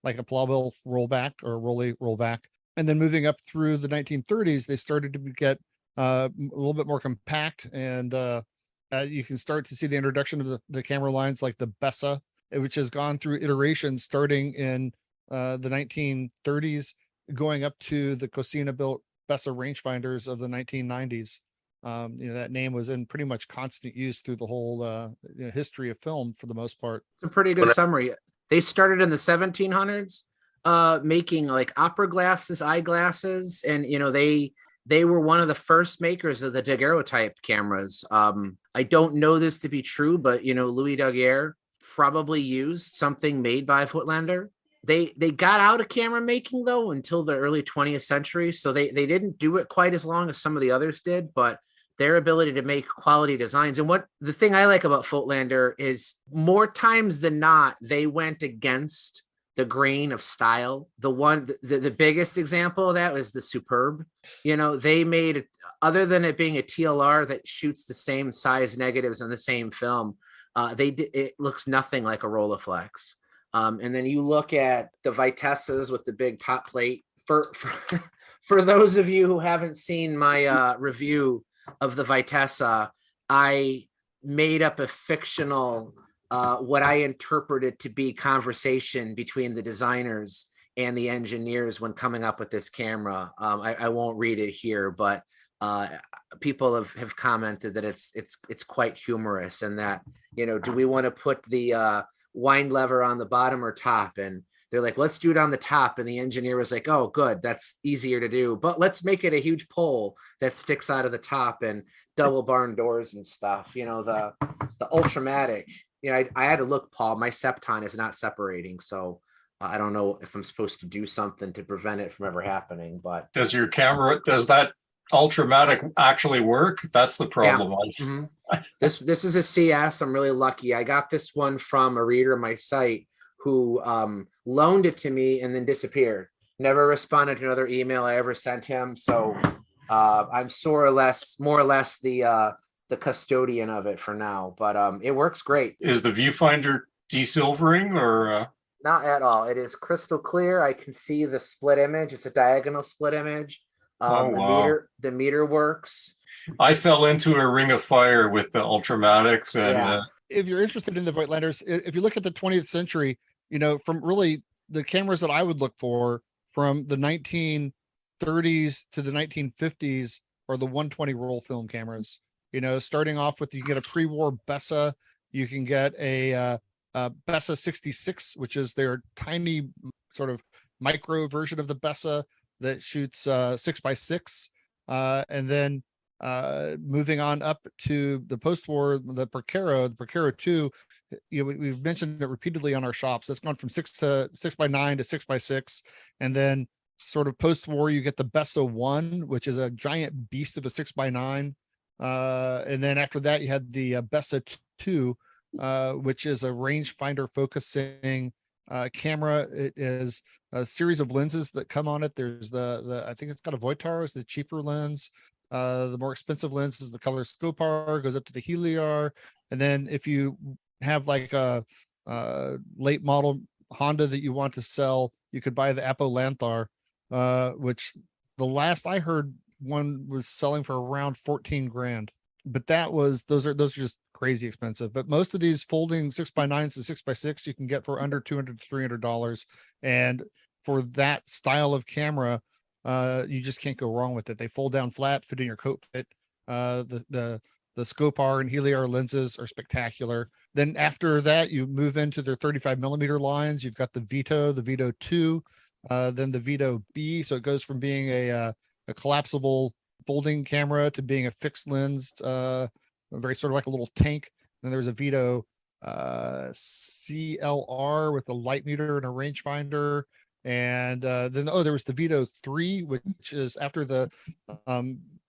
like a Plaubill rollback or Rolly rollback. And then moving up through the 1930s, they started to get a little bit more compact, and you can start to see the introduction of the camera lines like the Bessa, which has gone through iterations starting in the 1930s, going up to the Cosina built Bessa rangefinders of the 1990s. That name was in pretty much constant use through the whole history of film for the most part. It's a pretty good summary. They started in the 1700s making like opera glasses, eyeglasses, and they were one of the first makers of the daguerreotype cameras. I don't know this to be true, but Louis Daguerre probably used something made by Voigtländer. They got out of camera making though until the early 20th century, so they didn't do it quite as long as some of the others did, but their ability to make quality designs. And what the thing I like about Voigtländer is more times than not, they went against the grain of style. The biggest example of that was the Superb. They made, other than it being a TLR that shoots the same size negatives on the same film, it looks nothing like a Rolleiflex. And then you look at the Vitessas with the big top plate. For those of you who haven't seen my review of the Vitessa, I made up a fictional what I interpreted to be conversation between the designers and the engineers when coming up with this camera. I won't read it here, but people have commented that it's quite humorous, and that do we want to put the wind lever on the bottom or top? And they're like, let's do it on the top. And the engineer was like, oh, good, that's easier to do, but let's make it a huge pole that sticks out of the top and double barn doors and stuff. The Ultramatic. I had to look, Paul, my Septon is not separating, so I don't know if I'm supposed to do something to prevent it from ever happening. But does that Ultramatic actually work? That's the problem. Yeah. Mm-hmm. This is a CS. I'm really lucky. I got this one from a reader of my site who loaned it to me and then disappeared. Never responded to another email I ever sent him. So I'm more or less the custodian of it for now. But it works great. Is the viewfinder desilvering or? Not at all. It is crystal clear. I can see the split image. It's a diagonal split image. Wow. The meter works. I fell into a ring of fire with the Ultramatics, and if you're interested in the Voigtländers, if you look at the 20th century, from really the cameras that I would look for from the 1930s to the 1950s are the 120 roll film cameras. Starting off with, you get a pre-war Bessa, you can get a Bessa 66, which is their tiny sort of micro version of the Bessa that shoots 6x6, and then moving on up to the post-war, the Percaro 2. We've mentioned it repeatedly on our shops. It's gone from 6x9 to 6x6, and then sort of post-war you get the Bessa 1, which is a giant beast of a 6x9, and then after that you had the Bessa 2, which is a rangefinder focusing camera. It is a series of lenses that come on it. There's the I think it's got a Voigtländer is the cheaper lens. The more expensive lens is the color Scopar, goes up to the Heliar. And then if you have like a late model Honda that you want to sell, you could buy the Apolanthar, which the last I heard one was selling for around 14 grand. But those are just crazy expensive. But most of these folding 6x9s and 6x6 you can get for under $200 to $300. And for that style of camera, you just can't go wrong with it. They fold down flat, fit in your coat pit. The Scopar and Heliar lenses are spectacular. Then after that, you move into their 35 millimeter lines. You've got the Vito 2, then the Vito B. So it goes from being a collapsible folding camera to being a fixed lensed, very sort of like a little tank. Then there was a Vito CLR with a light meter and a rangefinder. And then there was the Vito 3, which is after the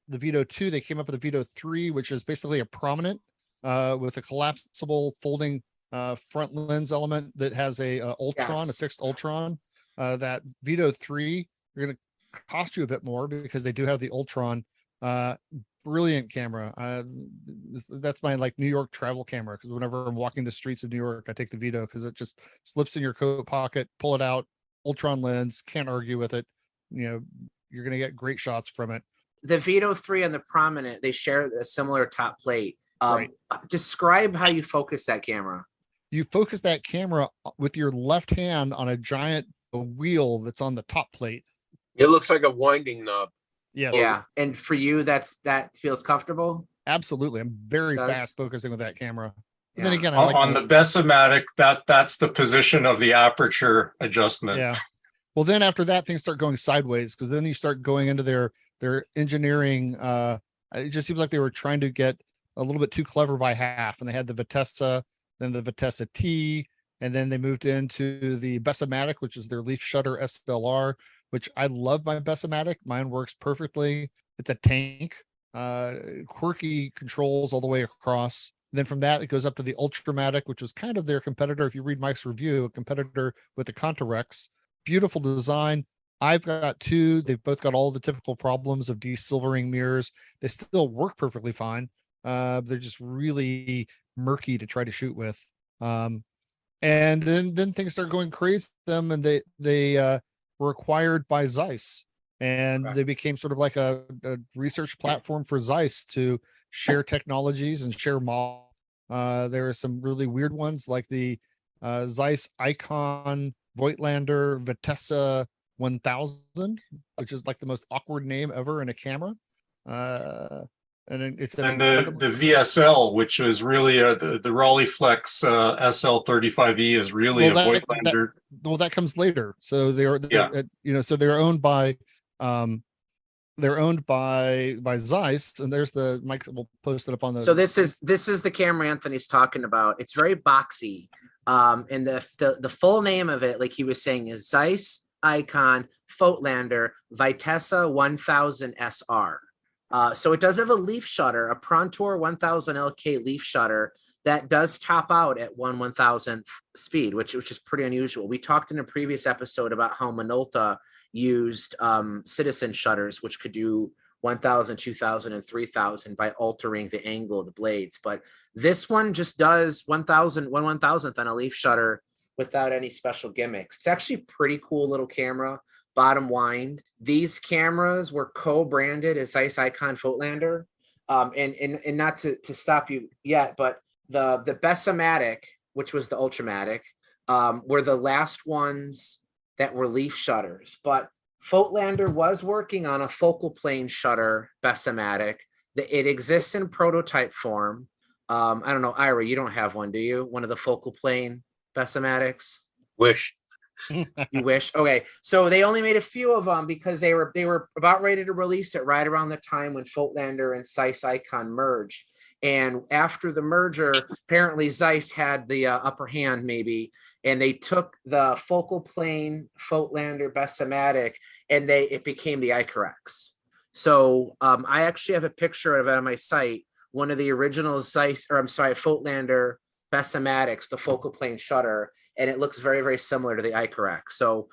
Vito 2, they came up with the Vito 3, which is basically a prominent with a collapsible folding front lens element that has a Ultron, a fixed Ultron. That Vito 3 are going to cost you a bit more because they do have the Ultron. Brilliant camera. That's my like New York travel camera, because whenever I'm walking the streets of New York, I take the Vito because it just slips in your coat pocket, pull it out, Ultron lens, can't argue with it. You know, you're going to get great shots from it. The Vito 3 and the prominent, they share a similar top plate. Right. Describe how you focus that camera. You focus that camera with your left hand on a giant wheel that's on the top plate. It looks like a winding knob. Yes. Yeah. And for you, that feels comfortable? Absolutely. I'm very fast focusing with that camera. And then Yeah. again, I like On the Bessomatic, that's the position of the aperture adjustment. Yeah. Well, then after that, things start going sideways, because then you start going into their engineering. It just seems like they were trying to get a little bit too clever by half. And they had the Vitessa, then the Vitessa T, and then they moved into the Bessomatic, which is their leaf shutter SLR, which I love my Bessomatic. Mine works perfectly. It's a tank, quirky controls all the way across. Then from that, it goes up to the Ultramatic, which was kind of their competitor. If you read Mike's review, a competitor with the Contarex. Beautiful design. I've got two. They've both got all the typical problems of desilvering mirrors. They still work perfectly fine. They're just really murky to try to shoot with. And then things start going crazy with them, and they were acquired by Zeiss, and they became sort of like a research platform for Zeiss to share technologies and share models. There are some really weird ones like the Zeiss Icon Voigtländer Vitessa 1000, which is like the most awkward name ever in a camera. And the VSL, which is really the Rolleiflex SL35E, is really a Voigtländer. That comes later. So they're so they're owned by Zeiss, and there's the Mike. We'll post it up on the. So this is the camera Anthony's talking about. It's very boxy. And the full name of it, like he was saying, is Zeiss Icon Voigtländer Vitessa 1000 SR. So it does have a leaf shutter, a Prontor 1000 LK leaf shutter that does top out at 1/1000th speed, which is pretty unusual. We talked in a previous episode about how Minolta used Citizen shutters, which could do 1000, 2000, and 3000 by altering the angle of the blades. But this one just does 1/1000th on a leaf shutter without any special gimmicks. It's actually a pretty cool little camera. Bottom wind. These cameras were co-branded as Zeiss Icon Voigtländer. And not to stop you yet, but the Bessomatic, which was the Ultramatic, were the last ones that were leaf shutters. But Voigtländer was working on a focal plane shutter Bessomatic. It exists in prototype form. I don't know, Ira, you don't have one, do you? One of the focal plane Bessomatics? Wish. You wish? Okay. So they only made a few of them because they were about ready to release it right around the time when Voigtländer and Zeiss Icon merged. And after the merger, apparently Zeiss had the upper hand maybe, and they took the focal plane Voigtländer Bessomatic and it became the Icarex. So I actually have a picture of it on my site, one of the original Voigtländer Bessomatics, the focal plane shutter, and it looks very, very similar to the Icarex. So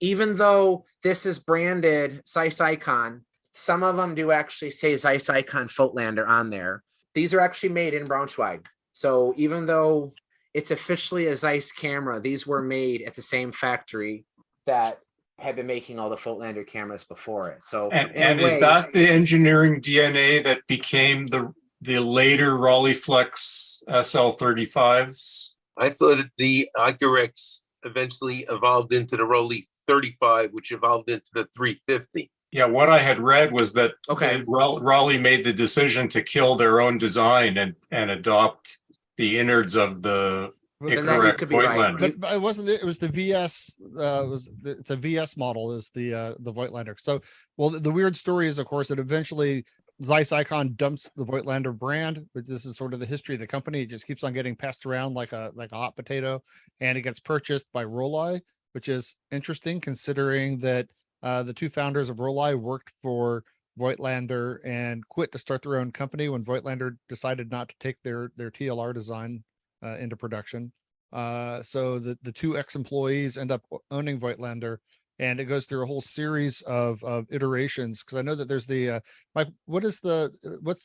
even though this is branded Zeiss Icon, some of them do actually say Zeiss Icon Voigtländer on there. These are actually made in Braunschweig. So even though it's officially a Zeiss camera, these were made at the same factory that had been making all the Voigtländer cameras before it. So and is that the engineering DNA that became the later Rolleiflex SL35s? I thought the Icarex eventually evolved into the Rolleiflex 35, which evolved into the 350. Yeah, what I had read was that okay, Raleigh made the decision to kill their own design and adopt the innards of the Then that you correct. could be right. Voigtländer. But it wasn't. It was the VS. It's a VS model. Is the Voigtländer. So, well, the weird story is, of course, that eventually Zeiss Icon dumps the Voigtländer brand. But this is sort of the history of the company. It just keeps on getting passed around like a hot potato, and it gets purchased by Rolei, which is interesting considering that the two founders of Rolei worked for Voigtländer and quit to start their own company when Voigtländer decided not to take their TLR design into production. So the two ex-employees end up owning Voigtländer, and it goes through a whole series of iterations. Because I know that there's the Mike, what's the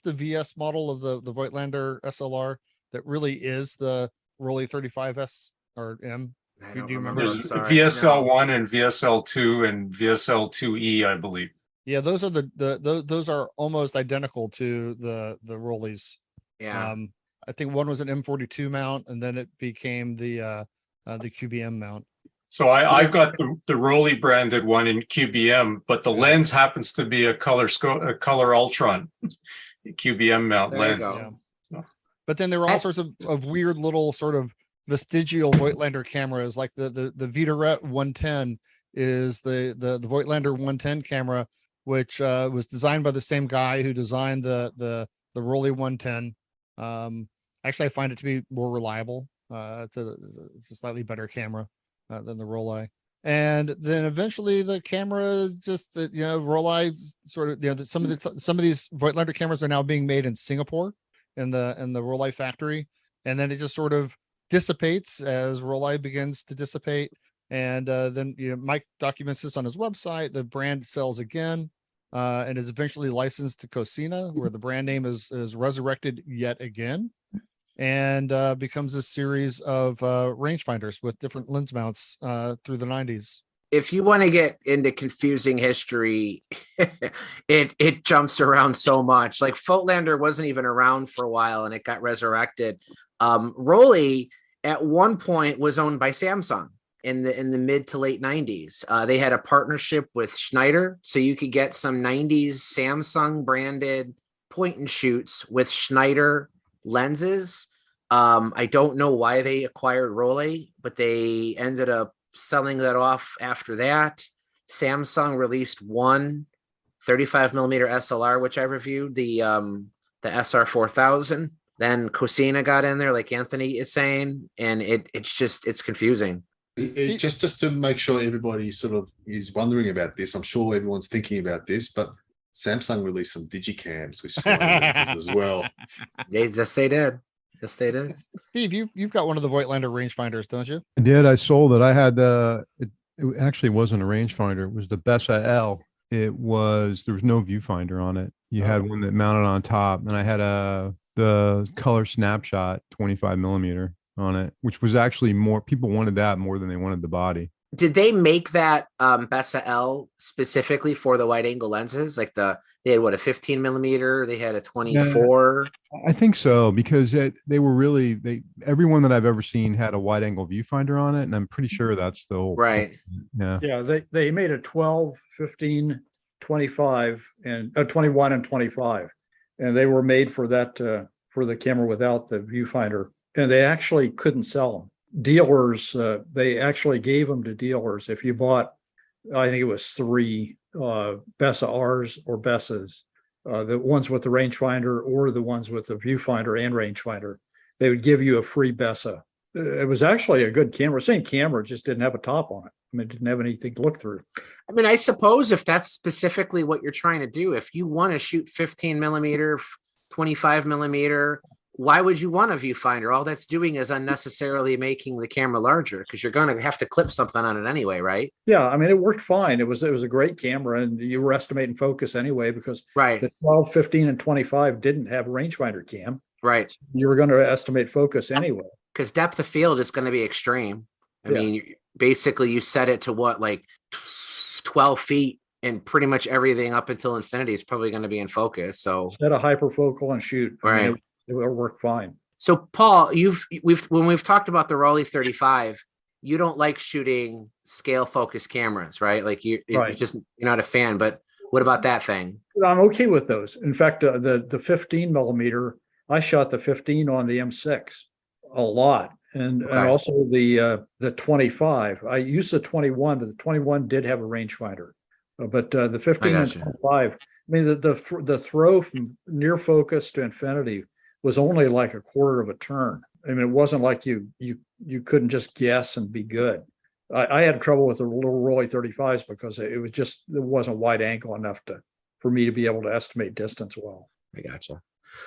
VS model of the Voigtländer SLR that really is the Rolei 35S or M? Do you remember? There's VSL1 and VSL2 and VSL2E, I believe. Yeah, those are those are almost identical to the Roleis. Yeah. I think one was an M42 mount, and then it became the QBM mount. So I've got the Rolei branded one in QBM, but the lens happens to be a color Ultron QBM mount There you lens. go. Yeah. But then there were all sorts of weird little sort of vestigial Voigtländer cameras, like the Vitessa 110 is the Voigtländer 110 camera, which was designed by the same guy who designed the Rolei 110. Actually, I find it to be more reliable. It's a slightly better camera than the Rolei. And then eventually the camera just, Rolei sort of, some of these Voigtländer cameras are now being made in Singapore in the Rolei factory. And then it just sort of dissipates as Rolei begins to dissipate. And then Mike documents this on his website. The brand sells again and is eventually licensed to Cosina, where the brand name is resurrected yet again, and becomes a series of rangefinders with different lens mounts through the 90s. If you want to get into confusing history, it jumps around so much. Like Voigtländer wasn't even around for a while, and it got resurrected. Rolei at one point was owned by Samsung in the mid to late 90s. They had a partnership with Schneider, so you could get some 90s Samsung branded point and shoots with Schneider lenses. I don't know why they acquired Rolei, but they ended up selling that off after that. Samsung released one 35 millimeter SLR, which I reviewed, the SR4000. Then Cosina got in there, like Anthony is saying, and it's confusing. Just to make sure everybody sort of is wondering about this, I'm sure everyone's thinking about this, but Samsung released some digicams with lenses as well. Yes, they did. Yes, they did. Steve, you've got one of the Voigtländer rangefinders, don't you? I did. I sold it. I had it actually wasn't a rangefinder. It was the Bessa L. There was no viewfinder on it. You had one that mounted on top, and I had the color snapshot 25 millimeter on it, which was actually more, people wanted that more than they wanted the body. Did they make that Bessa L specifically for the wide angle lenses? Like they had a 15 millimeter, they had a 24. I think so, because they were really, everyone that I've ever seen had a wide angle viewfinder on it, and I'm pretty sure that's the whole right. Yeah, they made a 12, 15, 25, and 21 and 25, and they were made for that for the camera without the viewfinder, and they actually couldn't sell them. Dealers, they actually gave them to dealers. If you bought, I think it was 3 Bessa R's or Bessas, the ones with the rangefinder or the ones with the viewfinder and rangefinder, they would give you a free Bessa. It was actually a good camera. Same camera, just didn't have a top on it. I mean, it didn't have anything to look through. I mean, I suppose if that's specifically what you're trying to do, if you want to shoot 15 millimeter, 25 millimeter, why would you want a viewfinder? All that's doing is unnecessarily making the camera larger, because you're going to have to clip something on it anyway, right? Yeah, I mean, it worked fine. It was a great camera, and you were estimating focus anyway, because right, the 12, 15, and 25 didn't have a rangefinder cam. Right. You were going to estimate focus anyway. Because depth of field is going to be extreme. I mean, basically you set it to what, like 12 feet, and pretty much everything up until infinity is probably going to be in focus. So set a hyperfocal and shoot. Right. I mean, it will work fine. So Paul, when we've talked about the Rolei 35, you don't like shooting scale focus cameras, right? Like you're not a fan, but what about that thing? I'm okay with those. In fact, the 15 millimeter, I shot the 15 on the M6 a lot, and Okay. also the 25. I used the 21, but the 21 did have a rangefinder. But the 15 and gotcha. 25, I mean, the throw from near focus to infinity was only like a quarter of a turn. I mean, it wasn't like you couldn't just guess and be good. I had trouble with the little Rolly 35s because it wasn't wide angle enough for me to be able to estimate distance well. I gotcha.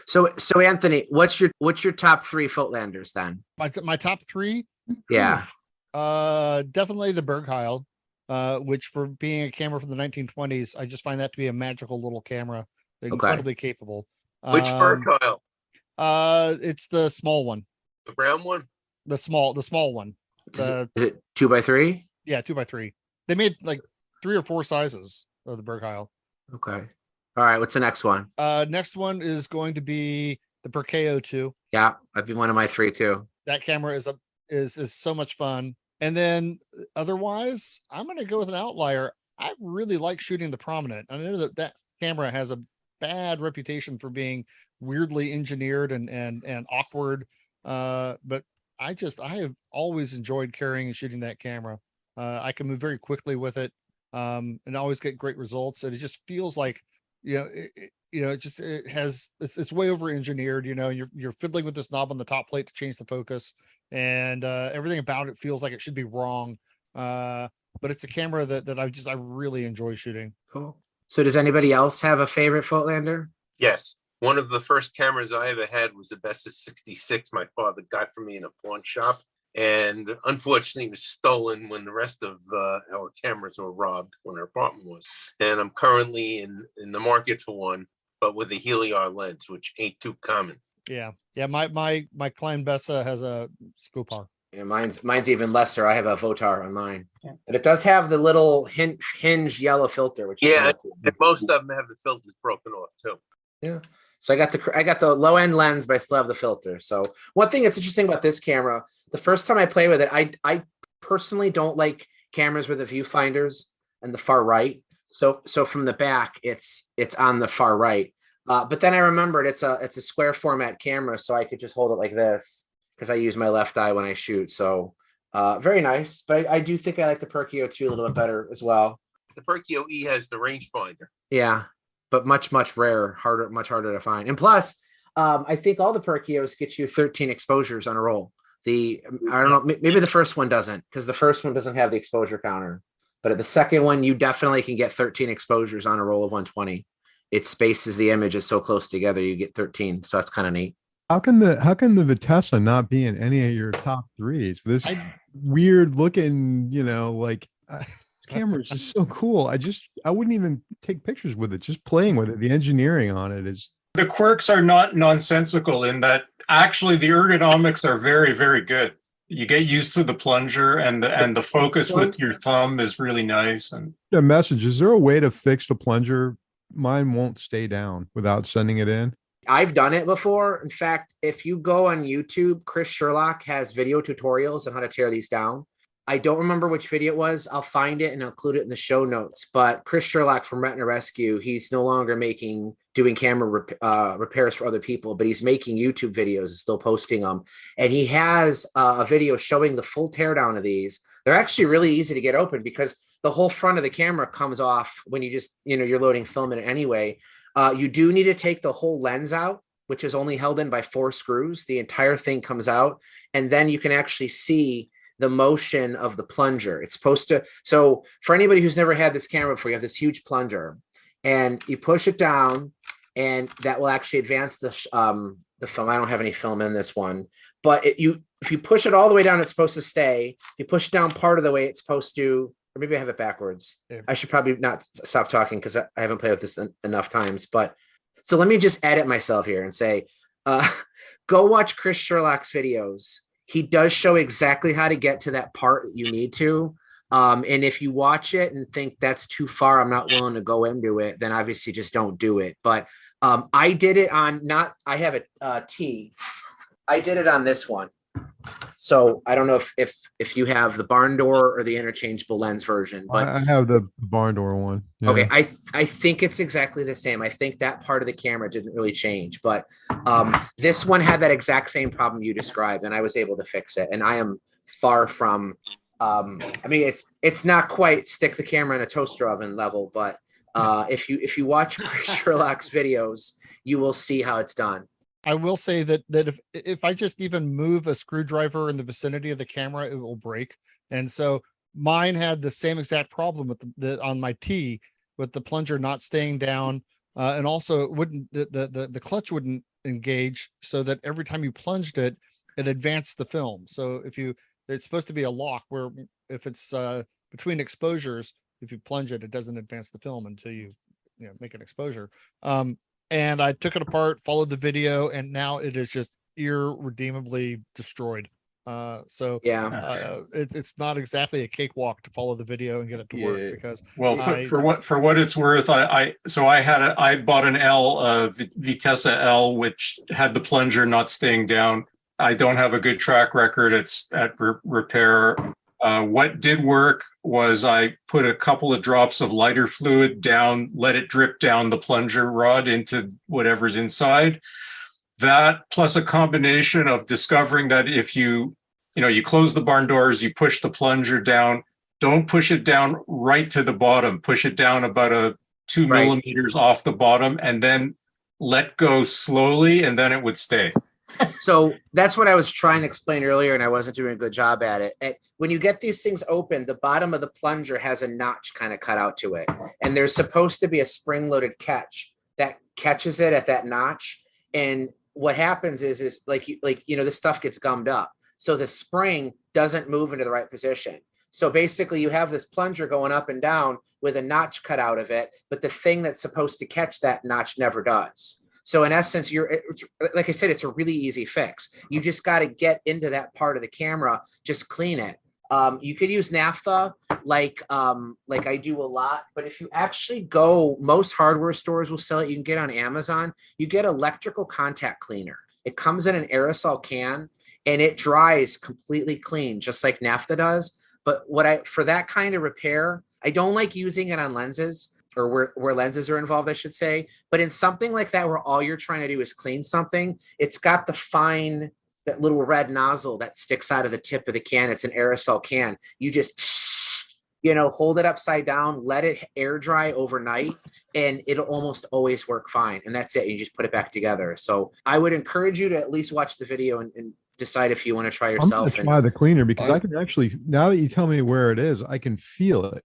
So Anthony, what's your top 3 Voigtländers then? My top 3? Yeah. Definitely the Bergheil, which for being a camera from the 1920s, I just find that to be a magical little camera, incredibly capable. Which Bergheil? It's the small one. The brown one? The small one. Is it 2x3? Yeah, 2x3. They made like 3 or 4 sizes of the Bergheil. Okay. All right. What's the next one? Next one is going to be the Perkeo 2. Yeah, that'd be one of my 3 too. That camera is so much fun. And then otherwise, I'm going to go with an outlier. I really like shooting the prominent. I know that camera has a bad reputation for being weirdly engineered and awkward. But I have always enjoyed carrying and shooting that camera. I can move very quickly with it, and always get great results. And it just feels like, it's way over engineered. You're fiddling with this knob on the top plate to change the focus, and everything about it feels like it should be wrong. But it's a camera that I really enjoy shooting. Cool. So does anybody else have a favorite Voigtländer? Yes. One of the first cameras I ever had was the Bessa 66 my father got for me in a pawn shop. And unfortunately, it was stolen when the rest of our cameras were robbed when our apartment was. And I'm currently in the market for one, but with a Heliar lens, which ain't too common. Yeah. My Klein Bessa has a Skopar. Yeah, mine's even lesser. I have a Votar on mine, but it does have the little hinge yellow filter, which and most of them have the filters broken off too. Yeah. So I got the low end lens, but I still have the filter. So one thing that's interesting about this camera, the first time I play with it, I personally don't like cameras with the viewfinders and the far right. So from the back, it's on the far right. But then I remembered it's a square format camera, so I could just hold it like this because I use my left eye when I shoot. So very nice. But I do think I like the Perkeo 2 a little bit better as well. The Perkeo E has the rangefinder. Yeah. But much rarer, much harder to find. And plus, I think all the Perkeos get you 13 exposures on a roll. I don't know, maybe the first one doesn't, because the first one doesn't have the exposure counter. But at the second one, you definitely can get 13 exposures on a roll of 120. It spaces the images so close together, you get 13. So that's kind of neat. How can the Vitessa not be in any of your top 3s? This weird looking, this camera is just so cool. I wouldn't even take pictures with it. Just playing with it, the engineering on it is. The quirks are not nonsensical in that actually the ergonomics are very, very good. You get used to the plunger, and the focus with your thumb is really nice. And a message: is there a way to fix the plunger? Mine won't stay down without sending it in. I've done it before. In fact, if you go on YouTube, Chris Sherlock has video tutorials on how to tear these down. I don't remember which video it was. I'll find it and I'll include it in the show notes. But Chris Sherlock from Retina Rescue, he's no longer doing camera repairs for other people, but he's making YouTube videos and still posting them. And he has a video showing the full teardown of these. They're actually really easy to get open because the whole front of the camera comes off when you just, you're loading film in it anyway. You do need to take the whole lens out, which is only held in by 4 screws. The entire thing comes out, and then you can actually see the motion of the plunger. It's supposed to, so for anybody who's never had this camera before, you have this huge plunger and you push it down and that will actually advance the film. I don't have any film in this one, but if you push it all the way down, it's supposed to stay. If you push it down part of the way, it's supposed to, or maybe I have it backwards. Yeah. I should probably not stop talking because I haven't played with this enough times, but so let me just edit myself here and say, go watch Chris Sherlock's videos. He does show exactly how to get to that part that you need to. And if you watch it and think that's too far, I'm not willing to go into it, then obviously just don't do it. But I did it on I have a T. I did it on this one. So I don't know if you have the barn door or the interchangeable lens version, but I have the barn door one. Yeah. okay, I think it's exactly the same. I think that part of the camera didn't really change, but this one had that exact same problem you described, and I was able to fix it. And I am far from, I mean, it's not quite stick the camera in a toaster oven level, but if you watch Sherlock's videos, you will see how it's done. I will say that if I just even move a screwdriver in the vicinity of the camera, it will break. And so mine had the same exact problem with the on my T, with the plunger not staying down, and also it wouldn't the clutch wouldn't engage, so that every time you plunged it, it advanced the film. So it's supposed to be a lock where if it's between exposures, if you plunge it, it doesn't advance the film until you make an exposure. And I took it apart, followed the video, and now it is just irredeemably destroyed. So it's not exactly a cakewalk to follow the video and get it to work, because for what it's worth, I bought an L, Vitessa L, which had the plunger not staying down. I don't have a good track record. It's at repair. What did work was I put a couple of drops of lighter fluid down, let it drip down the plunger rod into whatever's inside. That plus a combination of discovering that if you close the barn doors, you push the plunger down, don't push it down right to the bottom, push it down about 2 millimeters off the bottom, and then let go slowly, and then it would stay. So that's what I was trying to explain earlier, and I wasn't doing a good job at it. When you get these things open, the bottom of the plunger has a notch kind of cut out to it, and there's supposed to be a spring-loaded catch that catches it at that notch. And what happens is this stuff gets gummed up, so the spring doesn't move into the right position. So basically, you have this plunger going up and down with a notch cut out of it, but the thing that's supposed to catch that notch never does. So in essence, like I said, it's a really easy fix. You just got to get into that part of the camera, just clean it. You could use naphtha like I do a lot, but if you actually go, most hardware stores will sell it. You can get on Amazon. You get electrical contact cleaner. It comes in an aerosol can and it dries completely clean, just like naphtha does. But for that kind of repair, I don't like using it on lenses, or where lenses are involved, I should say. But in something like that, where all you're trying to do is clean something, it's got that little red nozzle that sticks out of the tip of the can. It's an aerosol can. You just, hold it upside down, let it air dry overnight, and it'll almost always work fine. And that's it. You just put it back together. So I would encourage you to at least watch the video and decide if you want to try yourself. I'm gonna try the cleaner, because I can actually, now that you tell me where it is, I can feel it.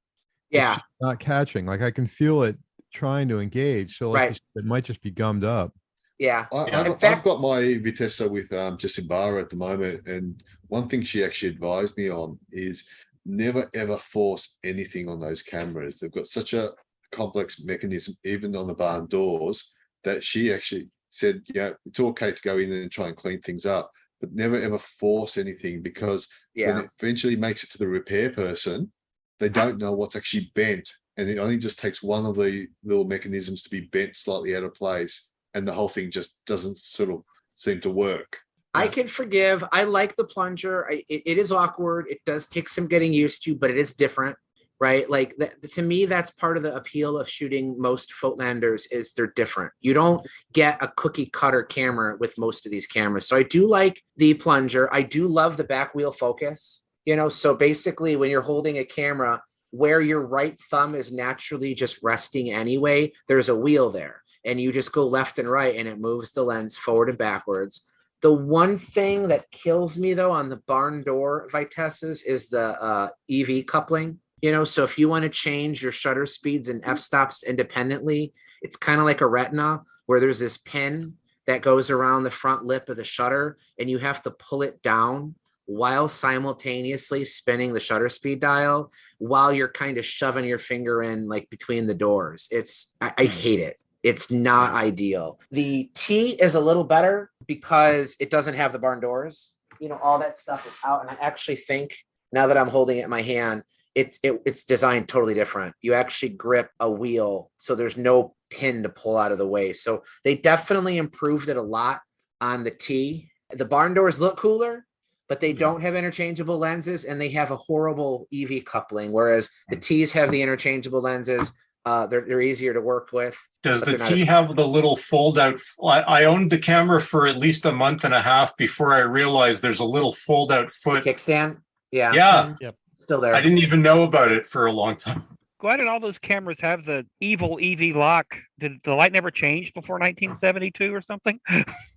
Yeah. It's not catching. Like I can feel it trying to engage. So it might just be gummed up. Yeah. I've got my Vitessa with Jessie Barra at the moment. And one thing she actually advised me on is never, ever force anything on those cameras. They've got such a complex mechanism, even on the barn doors, that she actually said, it's okay to go in and try and clean things up, but never, ever force anything, because when it eventually makes it to the repair person, they don't know what's actually bent, and it only just takes one of the little mechanisms to be bent slightly out of place, and the whole thing just doesn't sort of seem to work. I can forgive. I like the plunger. It is awkward. It does take some getting used to, but it is different, right? Like to me, that's part of the appeal of shooting most Voigtländers, is they're different. You don't get a cookie cutter camera with most of these cameras. So I do like the plunger. I do love the back wheel focus. So basically when you're holding a camera where your right thumb is naturally just resting anyway, there's a wheel there, and you just go left and right and it moves the lens forward and backwards. The one thing that kills me though on the barn door Vitessas is the EV coupling. So if you want to change your shutter speeds and f-stops independently, it's kind of like a retina where there's this pin that goes around the front lip of the shutter, and you have to pull it down while simultaneously spinning the shutter speed dial while you're kind of shoving your finger in like between the doors. I hate it. It's not ideal. The T is a little better because it doesn't have the barn doors. All that stuff is out. And I actually think, now that I'm holding it in my hand, it's designed totally different. You actually grip a wheel, so there's no pin to pull out of the way. So they definitely improved it a lot on the T. The barn doors look cooler. but they don't have interchangeable lenses, and they have a horrible EV coupling, whereas the T's have the interchangeable lenses. They're easier to work with. Does the T have the little fold out? I owned the camera for at least a month and a half before I realized there's a little fold out foot kickstand. Yeah. Yeah. Yep. Still there. I didn't even know about it for a long time. Why did all those cameras have the evil EV lock? Did the light never change before 1972 or something?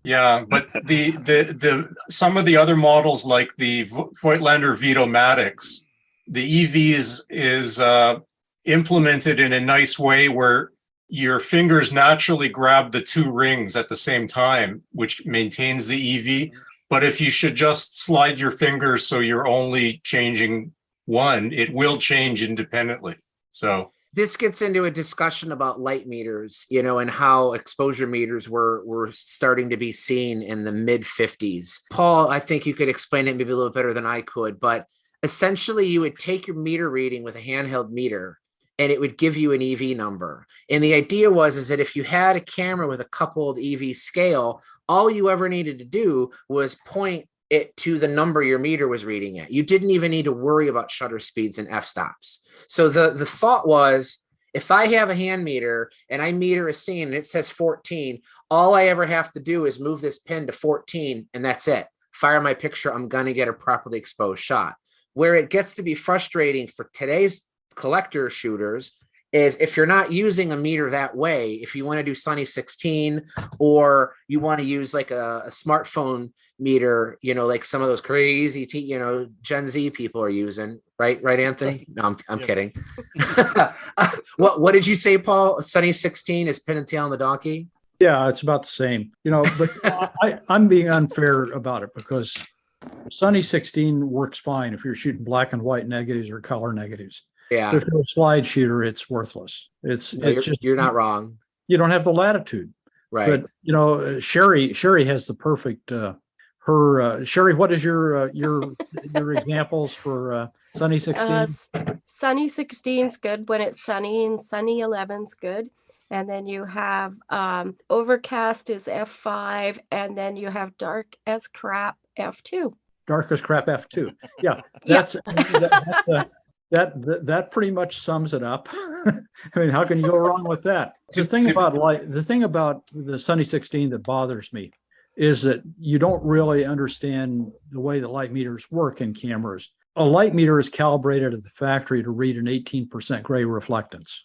Yeah, but the some of the other models like the Voigtländer Vitomatics, the EV is implemented in a nice way where your fingers naturally grab the two rings at the same time, which maintains the EV. But if you should just slide your fingers so you're only changing one, it will change independently. So this gets into a discussion about light meters, and how exposure meters were starting to be seen in the mid 50s. Paul, I think you could explain it maybe a little better than I could, but essentially you would take your meter reading with a handheld meter and it would give you an EV number. And the idea was that if you had a camera with a coupled EV scale, all you ever needed to do was point it to the number your meter was reading at. You didn't even need to worry about shutter speeds and f-stops. So the thought was, if I have a hand meter and I meter a scene and it says 14, all I ever have to do is move this pin to 14 and that's it. Fire my picture, I'm gonna get a properly exposed shot. Where it gets to be frustrating for today's collector shooters is if you're not using a meter that way, if you want to do Sunny 16 or you want to use like a smartphone meter, like some of those crazy, Gen Z people are using, right, Anthony? No, I'm kidding. What did you say, Paul? Sunny 16 is pin and tail on the donkey? Yeah, it's about the same, but I'm being unfair about it because Sunny 16 works fine if you're shooting black and white negatives or color negatives. Yeah. If you're a slide shooter, it's worthless. You're not wrong. You don't have the latitude. Right. But Sherry has the perfect Sherry, what is your examples for Sunny 16? Sunny 16's good when it's sunny, and Sunny 11's good. And then you have overcast is F5, and then you have dark as crap F2. Dark as crap F2. Yeah. That pretty much sums it up. I mean, how can you go wrong with that? The thing about the Sunny 16 that bothers me is that you don't really understand the way that light meters work in cameras. A light meter is calibrated at the factory to read an 18% gray reflectance.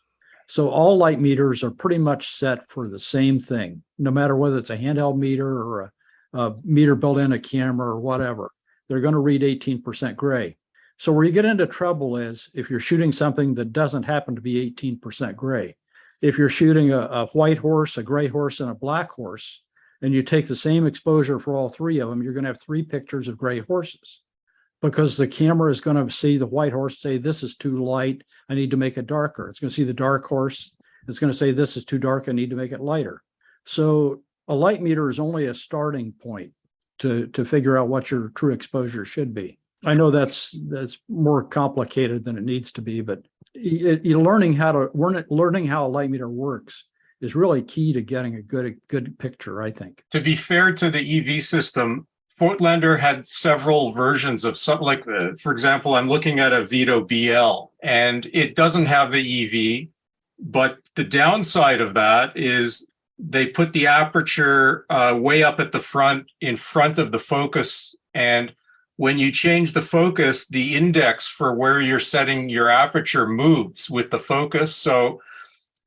So all light meters are pretty much set for the same thing, no matter whether it's a handheld meter or a meter built in a camera or whatever. They're going to read 18% gray. So where you get into trouble is if you're shooting something that doesn't happen to be 18% gray. If you're shooting a white horse, a gray horse, and a black horse, and you take the same exposure for all three of them, you're going to have three pictures of gray horses because the camera is going to see the white horse, say, this is too light, I need to make it darker. It's going to see the dark horse. It's going to say, this is too dark, I need to make it lighter. So a light meter is only a starting point to figure out what your true exposure should be. I know that's more complicated than it needs to be, but learning how a light meter works is really key to getting a good picture, I think. To be fair to the EV system, Voigtländer had several versions of some, like, for example, I'm looking at a Vito BL, and it doesn't have the EV, but the downside of that is they put the aperture way up at the front, in front of the focus, and when you change the focus, the index for where you're setting your aperture moves with the focus. So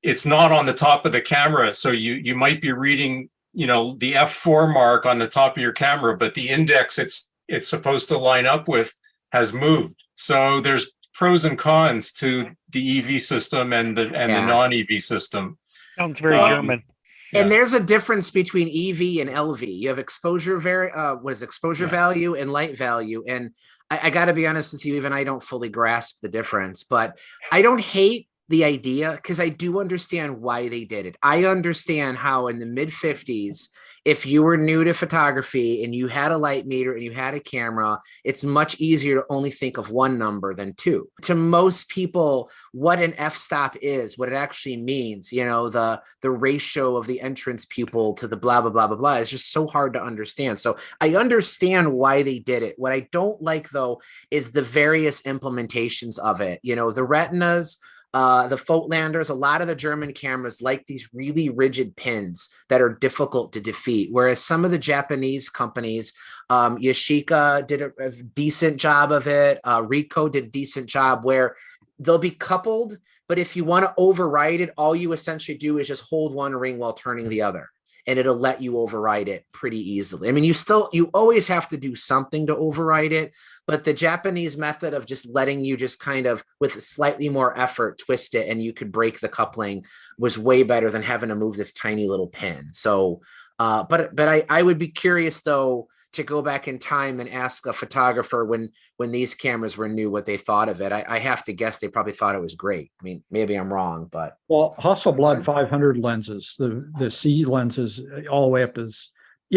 it's not on the top of the camera. So you might be reading, the F4 mark on the top of your camera, but the index it's supposed to line up with has moved. So there's pros and cons to the EV system and the non-EV system. Sounds very German. And there's a difference between EV and LV. You have exposure value and light value. And I got to be honest with you, even I don't fully grasp the difference, but I don't hate the idea because I do understand why they did it. I understand how in the mid 50s, if you were new to photography and you had a light meter and you had a camera, it's much easier to only think of one number than two. To most people, what an f-stop is, what it actually means, you know, the ratio of the entrance pupil to the blah, blah, blah, blah, blah, is just so hard to understand. So I understand why they did it. What I don't like, though, is the various implementations of it. You know, the retinas, the Voigtländers, a lot of the German cameras like these really rigid pins that are difficult to defeat. Whereas some of the Japanese companies, Yashica did a decent job of it. Ricoh did a decent job where they'll be coupled, but if you want to override it, all you essentially do is just hold one ring while turning the other, and it'll let you override it pretty easily. I mean, you always have to do something to override it, but the Japanese method of just letting you just kind of, with slightly more effort, twist it and you could break the coupling was way better than having to move this tiny little pin. So, but I would be curious, though, to go back in time and ask a photographer when these cameras were new, what they thought of it. I have to guess they probably thought it was great. I mean, maybe I'm wrong, but. Well, Hasselblad 500 lenses, the C lenses, all the way up to this,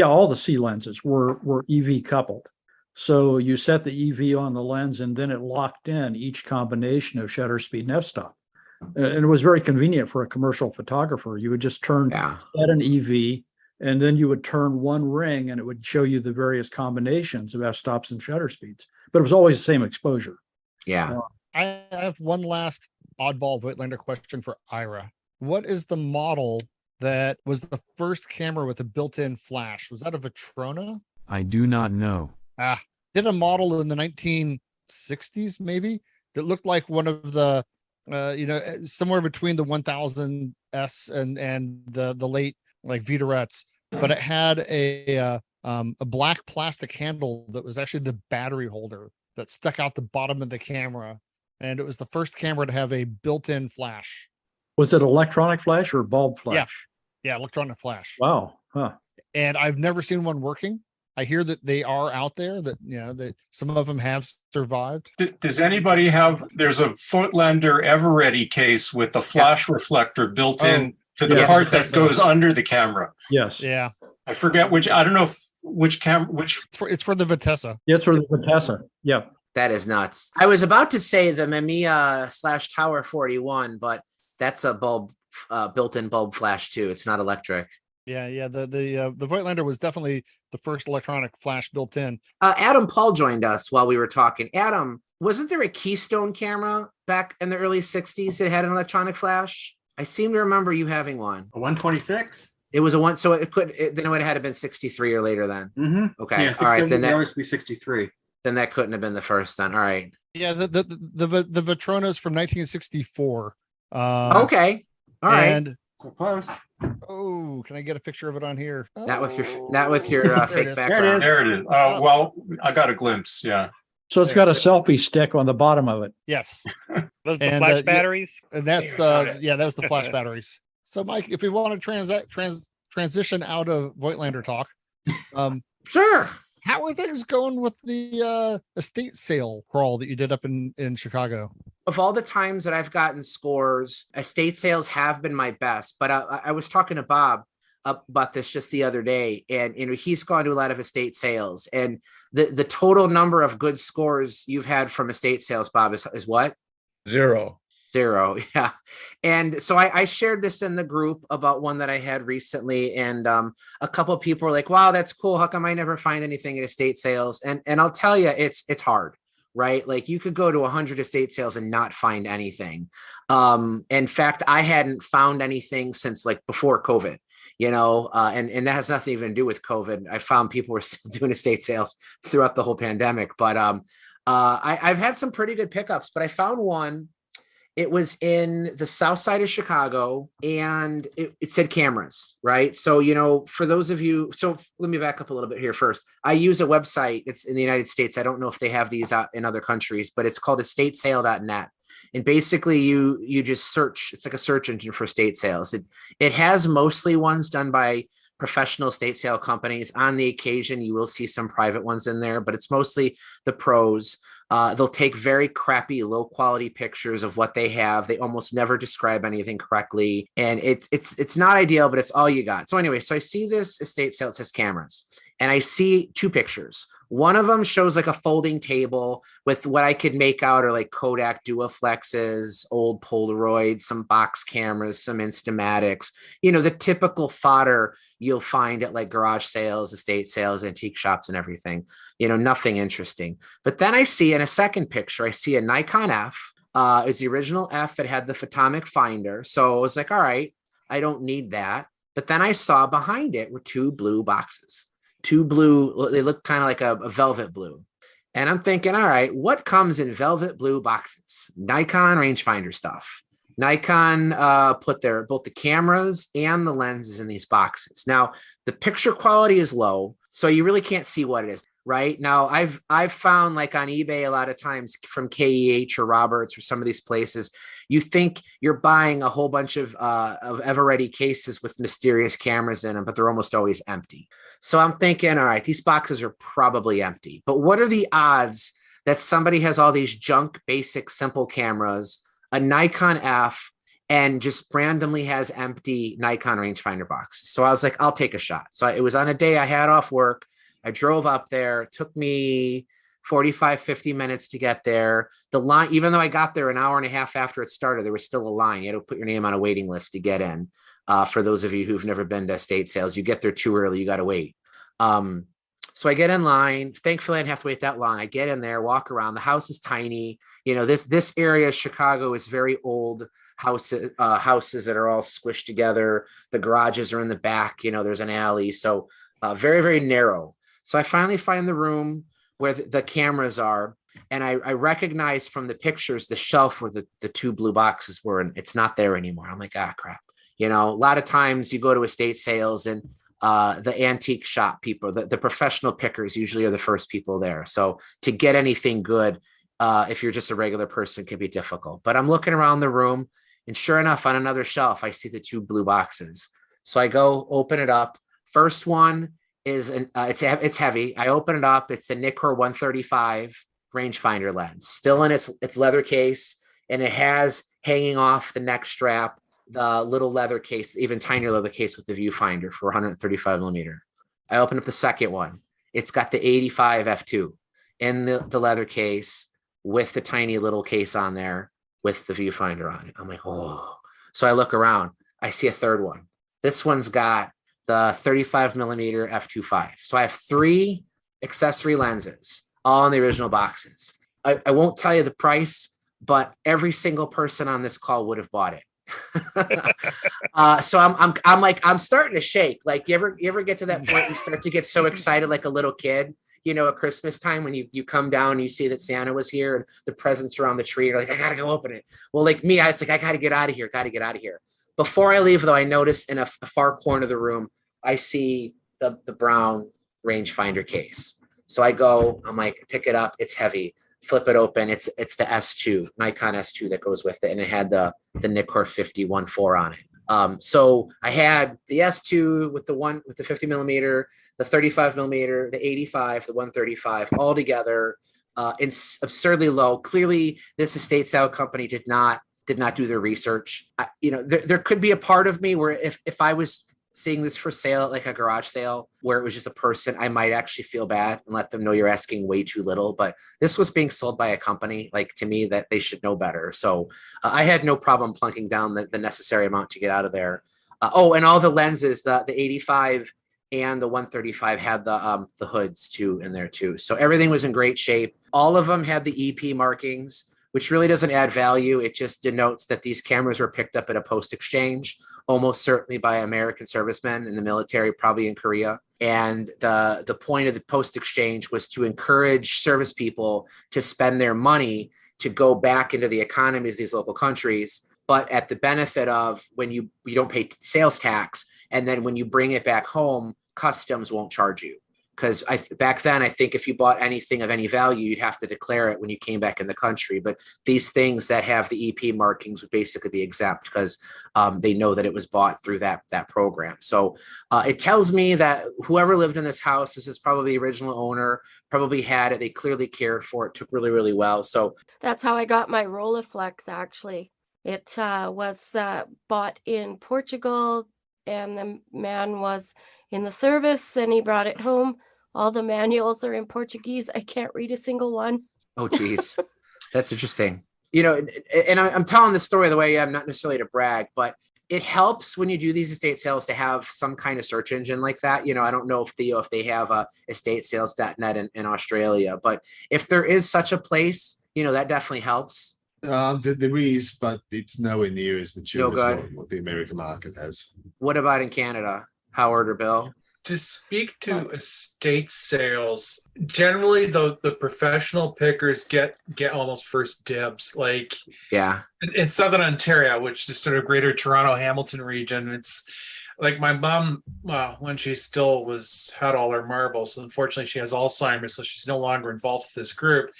all the C lenses were EV coupled. So you set the EV on the lens and then it locked in each combination of shutter speed and f-stop. And it was very convenient for a commercial photographer. You would just turn at an EV, and then you would turn one ring and it would show you the various combinations of f-stops and shutter speeds. But it was always the same exposure. Yeah. I have one last oddball Voigtländer question for Ira. What is the model that was the first camera with a built-in flash? Was that a Vitrona? I do not know. Did a model in the 1960s maybe that looked like one of the somewhere between the 1000S and the late like Vitorettes, but it had a black plastic handle that was actually the battery holder that stuck out the bottom of the camera, and it was the first camera to have a built-in flash. Was it electronic flash or bulb flash? Yeah, electronic flash. Wow. Huh. And I've never seen one working. I hear that they are out there, that that some of them have survived. Does anybody have? There's a Voigtländer Everready case with the flash reflector built in to the part that goes under the camera. Yes. Yeah. I forget which. I don't know which camera. It's for the Vitessa. Yeah, it's for the Vitessa. Yeah. That is nuts. I was about to say the Mamiya / Tower 41, but that's a bulb, built-in bulb flash too. It's not electric. Yeah. The Voigtländer was definitely the first electronic flash built in. Adam Paul joined us while we were talking. Adam, wasn't there a Keystone camera back in the early 60s that had an electronic flash? I seem to remember you having one. A 126? It was a one, so then it would have had to been 63 or later then. Mm-hmm. Okay. Yeah, all right. Then that always be 63. Then that couldn't have been the first then. All right. Yeah, the Vitronas from 1964. Okay. All right. And so close. Oh, can I get a picture of it on here? Not with your fake background. There it is. Oh, well, I got a glimpse. Yeah. So it's got a selfie stick on the bottom of it. Yes. Those the flash batteries? And that's that was the flash batteries. So Mike, if we want to transition out of Voigtländer talk, sure. How are things going with the estate sale crawl that you did up in Chicago? Of all the times that I've gotten scores, estate sales have been my best. But I was talking to Bob about this just the other day, and he's gone to a lot of estate sales, and the total number of good scores you've had from estate sales, Bob, is what? Zero. Yeah. And so I shared this in the group about one that I had recently, and a couple of people were like, wow, that's cool. How come I never find anything at estate sales? And I'll tell you, it's hard, right? Like you could go to 100 estate sales and not find anything. In fact, I hadn't found anything since like before COVID, and that has nothing even to do with COVID. I found people were still doing estate sales throughout the whole pandemic, but I've had some pretty good pickups, but I found one. It was in the south side of Chicago, and it said cameras, right? So, for those of you, so let me back up a little bit here first. I use a website. It's in the United States. I don't know if they have these out in other countries, but it's called estatesale.net. And basically you just search. It's like a search engine for estate sales. It has mostly ones done by professional estate sale companies. On the occasion, you will see some private ones in there, but it's mostly the pros. They'll take very crappy, low quality pictures of what they have. They almost never describe anything correctly. And it's not ideal, but it's all you got. So anyway, so I see this estate sale, it says cameras, and I see two pictures. One of them shows like a folding table with what I could make out are like Kodak Duoflexes, old Polaroids, some box cameras, some Instamatics, the typical fodder you'll find at like garage sales, estate sales, antique shops and everything, nothing interesting. But then I see in a second picture, I see a Nikon F. It's the original F. It had the photomic finder. So I was like, all right, I don't need that. But then I saw behind it were two blue boxes. Two blue, they look kind of like a velvet blue. And I'm thinking, all right, what comes in velvet blue boxes? Nikon rangefinder stuff. Nikon put both the cameras and the lenses in these boxes. Now, the picture quality is low, so you really can't see what it is. Right now, I've found like on eBay a lot of times from KEH or Roberts or some of these places, you think you're buying a whole bunch of ever-ready cases with mysterious cameras in them, but they're almost always empty. So I'm thinking, all right, these boxes are probably empty. But what are the odds that somebody has all these junk, basic, simple cameras, a Nikon F, and just randomly has empty Nikon rangefinder boxes? So I was like, I'll take a shot. So it was on a day I had off work. I drove up there. It took me 45, 50 minutes to get there. The line, even though I got there an hour and a half after it started, there was still a line. You had to put your name on a waiting list to get in. For those of you who've never been to estate sales, you get there too early, you got to wait. So I get in line. Thankfully, I didn't have to wait that long. I get in there, walk around. The house is tiny. This area of Chicago is very old houses that are all squished together. The garages are in the back. There's an alley. So very, very narrow. So I finally find the room where the cameras are. And I recognize from the pictures, the shelf where the two blue boxes were, and it's not there anymore. I'm like, crap. A lot of times you go to estate sales and the antique shop people, the professional pickers usually are the first people there. So to get anything good, if you're just a regular person, can be difficult. But I'm looking around the room, and sure enough, on another shelf, I see the two blue boxes. So I go open it up. First one is it's heavy. I open it up. It's the Nikkor 135 rangefinder lens, still in its leather case, and it has hanging off the neck strap the little leather case, even tinier leather case with the viewfinder for 135 millimeter. I open up the second one. It's got the 85 f2 in the leather case with the tiny little case on there with the viewfinder on it. I'm like, oh. So I look around. I see a third one. This one's got the 35 millimeter f2.5. So I have three accessory lenses, all in the original boxes. I won't tell you the price, but every single person on this call would have bought it. So I'm starting to shake. Like you ever get to that point you start to get so excited like a little kid, at Christmas time when you come down and you see that Santa was here and the presents are on the tree. You're like, I gotta go open it. Well, like me, it's like I gotta get out of here. Before I leave, though, I notice in a far corner of the room, I see the brown rangefinder case. So I go, I'm like, pick it up. It's heavy. Flip it open. It's the S2, Nikon S2 that goes with it. And it had the Nikkor 50-1.4 on it. So I had the S2 with the 50 millimeter, the 35 millimeter, the 85, the 135 all together, absurdly low. Clearly this estate sale company did not do their research. There could be a part of me where if I was seeing this for sale at like a garage sale where it was just a person, I might actually feel bad and let them know you're asking way too little. But this was being sold by a company, like to me, that they should know better. So I had no problem plunking down the necessary amount to get out of there. And all the lenses, the 85 and the 135 had the hoods too in there too. So everything was in great shape. All of them had the EP markings, which really doesn't add value. It just denotes that these cameras were picked up at a post exchange, almost certainly by American servicemen in the military, probably in Korea. And the point of the post exchange was to encourage service people to spend their money to go back into the economies of these local countries, but at the benefit of when you don't pay sales tax, and then when you bring it back home, customs won't charge you. because back then I think if you bought anything of any value, you'd have to declare it when you came back in the country. But these things that have the EP markings would basically be exempt because they know that it was bought through that program. So it tells me that whoever lived in this house, this is probably the original owner, probably had it. They clearly cared for it, took really, really well. So That's how I got my Rolleiflex, actually. It was bought in Portugal, and the man was in the service, and he brought it home. All the manuals are in Portuguese. I can't read a single one. oh, geez, that's interesting. And I'm telling this story the way I'm not necessarily to brag, but it helps when you do these estate sales to have some kind of search engine like that. I don't know if they have a estatesales.net in Australia, but if there is such a place, that definitely helps. There is, but it's nowhere near as mature No as good. what the American market has. What about in Canada, Howard or Bill? To speak to estate sales, generally the professional pickers get almost first dibs. Like Yeah. in Southern Ontario, which is sort of Greater Toronto, Hamilton region, it's like my mom, when she still had all her marbles. Unfortunately, she has Alzheimer's, so she's no longer involved with this group.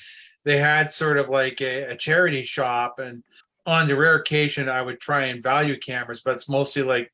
They had sort of like a charity shop, and on the rare occasion, I would try and value cameras, but it's mostly like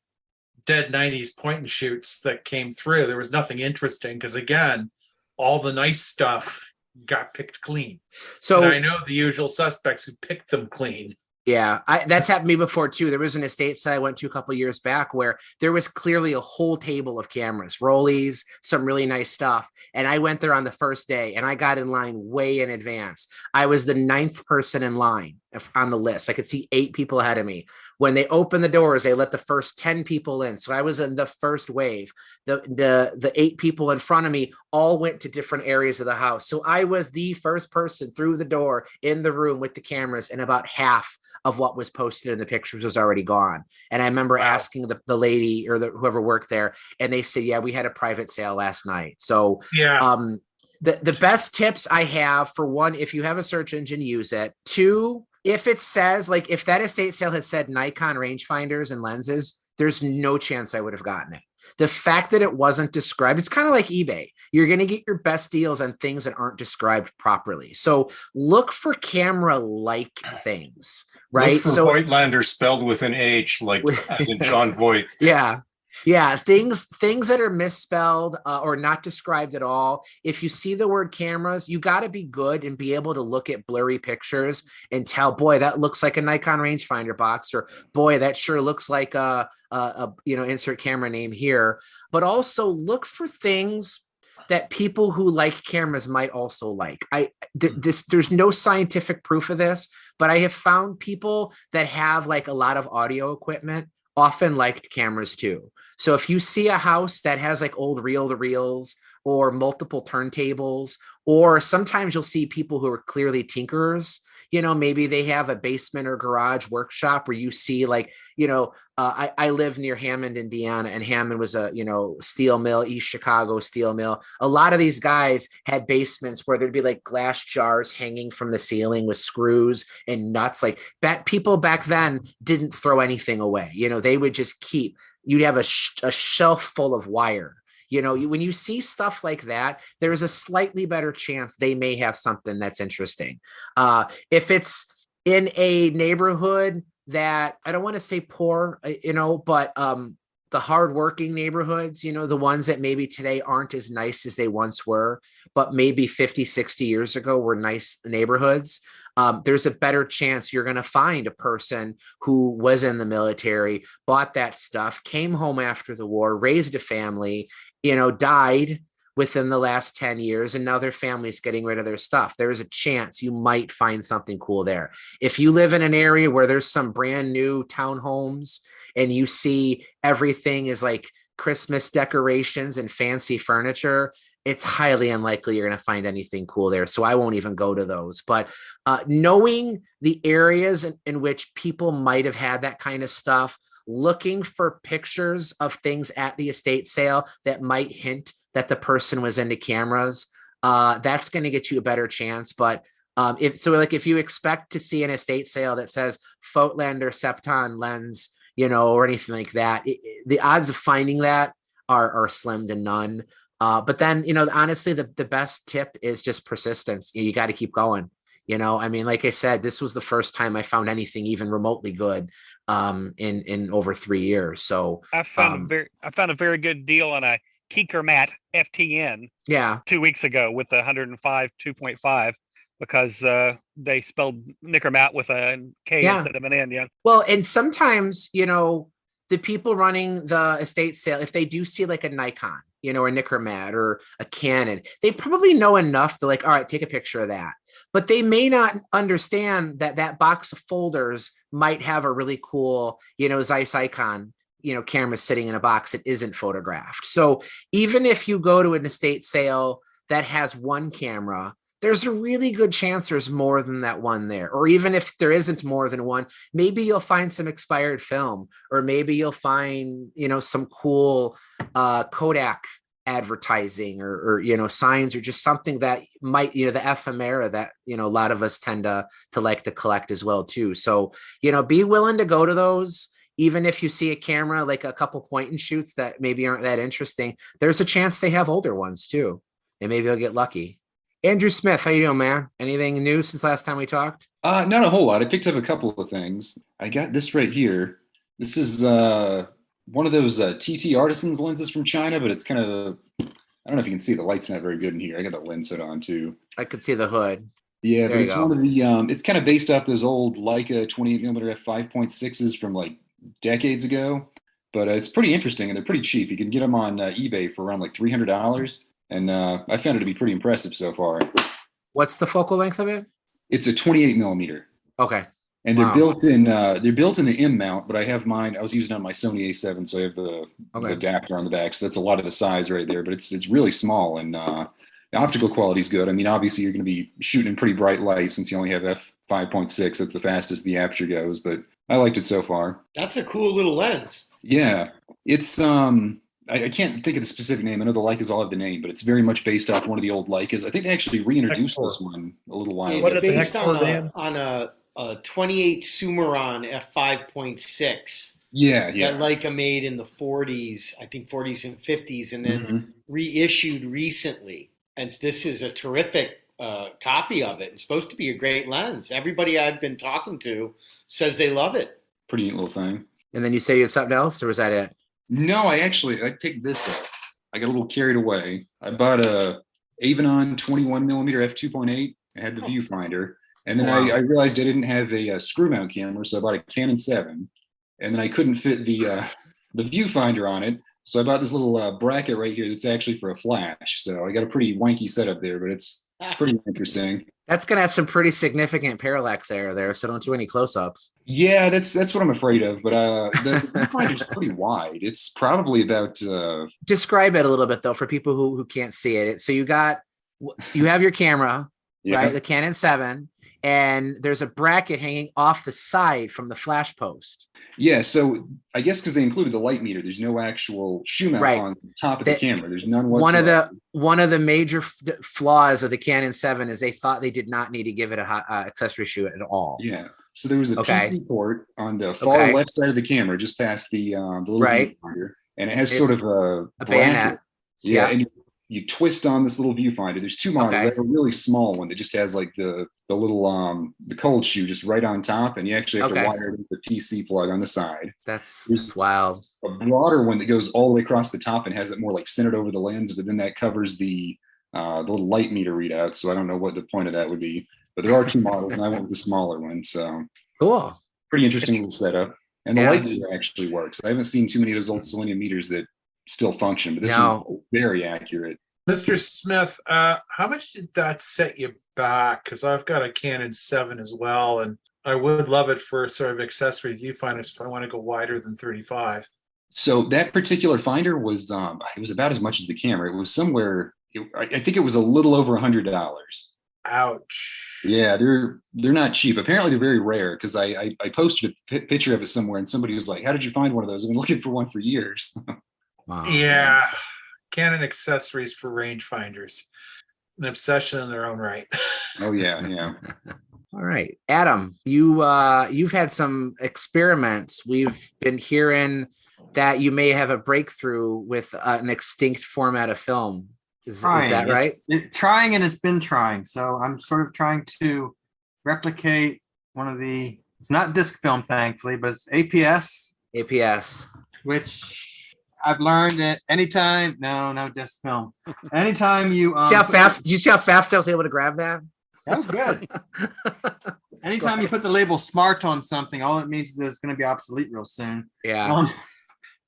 dead 90s point and shoots that came through. There was nothing interesting because, again, all the nice stuff got picked clean. So and I know the usual suspects who picked them clean. Yeah, that's happened to me before too. There was an estate sale I went to a couple of years back where there was clearly a whole table of cameras, rollies, some really nice stuff. And I went there on the first day and I got in line way in advance. I was the 9th person in line on the list. I could see 8 people ahead of me. When they opened the doors, they let the first 10 people in. So I was in the first wave. The 8 people in front of me all went to different areas of the house. So I was the first person through the door in the room with the cameras, and about half of what was posted in the pictures was already gone. And I remember asking the lady or whoever worked there, and they said, yeah, we had a private sale last night. So yeah. The best tips I have, for one, if you have a search engine, use it. 2, if it says, like, if that estate sale had said Nikon rangefinders and lenses, there's no chance I would have gotten it. The fact that it wasn't described, it's kind of like eBay. You're going to get your best deals on things that aren't described properly. So look for camera-like things, right? Look for Voigtländer spelled with an H, like as in John Voight. Yeah, things that are misspelled or not described at all. If you see the word cameras, you got to be good and be able to look at blurry pictures and tell, boy, that looks like a Nikon rangefinder box, or boy, that sure looks like a insert camera name here. But also look for things that people who like cameras might also like. There's no scientific proof of this, but I have found people that have like a lot of audio equipment often liked cameras too. So if you see a house that has like old reel-to-reels or multiple turntables, or sometimes you'll see people who are clearly tinkerers, maybe they have a basement or garage workshop where you see like, I live near Hammond, Indiana, and Hammond was a, steel mill, East Chicago steel mill. A lot of these guys had basements where there'd be like glass jars hanging from the ceiling with screws and nuts. Like people back then didn't throw anything away. They would just keep, you'd have a shelf full of wire. When you see stuff like that, there's a slightly better chance they may have something that's interesting. If it's in a neighborhood that, I don't want to say poor, but the hardworking neighborhoods, the ones that maybe today aren't as nice as they once were, but maybe 50, 60 years ago were nice neighborhoods. There's a better chance you're going to find a person who was in the military, bought that stuff, came home after the war, raised a family, died within the last 10 years, and now their family's getting rid of their stuff. There's a chance you might find something cool there. If you live in an area where there's some brand new townhomes and you see everything is like Christmas decorations and fancy furniture, it's highly unlikely you're going to find anything cool there. So I won't even go to those. But knowing the areas in which people might have had that kind of stuff, looking for pictures of things at the estate sale that might hint that the person was into cameras, that's going to get you a better chance. But if you expect to see an estate sale that says Voigtländer Septon lens, or anything like that, the odds of finding that are slim to none. But then, honestly, the best tip is just persistence. You got to keep going. I mean, like I said, this was the first time I found anything even remotely good in over 3 years. So I found a very good deal on a Keeker Mat FTN. Yeah. 2 weeks ago with the 105 2.5 because they spelled Knickermat with a K instead of an N. Yeah. Well, and sometimes, the people running the estate sale, if they do see like a Nikon, or a Knickermat or a Canon, they probably know enough to like, all right, take a picture of that. But they may not understand that that box of folders might have a really cool, Zeiss Icon, camera sitting in a box that isn't photographed. So even if you go to an estate sale that has one camera, there's a really good chance there's more than that one there. Or even if there isn't more than one, maybe you'll find some expired film, or maybe you'll find, some cool Kodak advertising or signs, or just something that might, the ephemera that, a lot of us tend to like to collect as well too. So, be willing to go to those. Even if you see a camera, like a couple point and shoots that maybe aren't that interesting, there's a chance they have older ones too. And maybe you'll get lucky. Andrew Smith, how you doing, man? Anything new since last time we talked? Not a whole lot. I picked up a couple of things. I got this right here. This is one of those TT Artisans lenses from China, but it's kind of, I don't know if you can see, the light's not very good in here. I got the lens hood on too. I could see the hood. Yeah, There but you it's go. one of the, it's kind of based off those old Leica 28mm f5.6s from like decades ago. But it's pretty interesting, and they're pretty cheap. You can get them on eBay for around like $300. And I found it to be pretty impressive so far. What's the focal length of it? It's a 28mm. Okay. And they're Wow. built in the M mount, but I have mine. I was using it on my Sony A7, so I have the adapter on the back. So that's a lot of the size right there, but it's really small, and the optical quality is good. I mean, obviously you're going to be shooting in pretty bright light since you only have f5.6. That's the fastest the aperture goes, but I liked it so far. That's a cool little lens. Yeah, it's I can't think of the specific name. I know the Leicas all have the name, but it's very much based off one of the old Leicas. I think they actually reintroduced this one a little while ago. It's based on a 28 Sumeron f5.6. Yeah. That Leica made in the 40s, I think 40s and 50s, and then reissued recently. And this is a terrific copy of it. It's supposed to be a great lens. Everybody I've been talking to says they love it. Pretty neat little thing. And then you say you had something else, or was that it? No, I picked this up. I got a little carried away. I bought a Avinon 21mm f2.8. I had the viewfinder. And then I realized I didn't have a screw mount camera, so I bought a Canon 7. And then I couldn't fit the viewfinder on it. So I bought this little bracket right here that's actually for a flash. So I got a pretty wanky setup there, but it's pretty interesting. That's going to have some pretty significant parallax error there, so don't do any close-ups. Yeah, that's what I'm afraid of. But the viewfinder's pretty wide. It's probably about. Describe it a little bit though for people who can't see it. So you have your camera, right? The Canon 7, and there's a bracket hanging off the side from the flash post. Yeah, so I guess because they included the light meter, there's no actual shoe mount on top of the camera. There's none whatsoever. One of the major flaws of the Canon 7 is they thought they did not need to give it a accessory shoe at all. Yeah. So there was a PC port on the far left side of the camera, just past the little viewfinder, and it has sort of a bayonet. Yeah, and you twist on this little viewfinder. There's two models. I have a really small one that just has like the little the cold shoe just right on top, and you actually have to wire it with the PC plug on the side. That's wild. A broader one that goes all the way across the top and has it more like centered over the lens, but then that covers the little light meter readout. So I don't know what the point of that would be, but there are two models, and I went with the smaller one. So cool. Pretty interesting little setup, and the light meter actually works. I haven't seen too many of those old selenium meters that still function, but this one's very accurate. Mr. Smith, how much did that set you back? Because I've got a Canon 7 as well, and I would love it for sort of accessory viewfinders if I want to go wider than 35. So that particular finder was it was about as much as the camera. It was somewhere, I think it was a little over $100. Ouch. Yeah, they're not cheap. Apparently they're very rare, because I posted a picture of it somewhere, and somebody was like, how did you find one of those? I've been looking for one for years. Wow. Yeah. Canon accessories for rangefinders. An obsession in their own right. Oh yeah. All right, Adam, you've had some experiments. We've been hearing that you may have a breakthrough with an extinct format of film. Is that right? Trying, and it's been trying. So I'm sort of trying to replicate one of it's not disc film, thankfully, but it's APS. APS. Which I've learned that anytime, no disc film. Anytime you see how fast, did you see how fast I was able to grab that? That was good. Anytime you put the label smart on something, all it means is that it's going to be obsolete real soon. Yeah.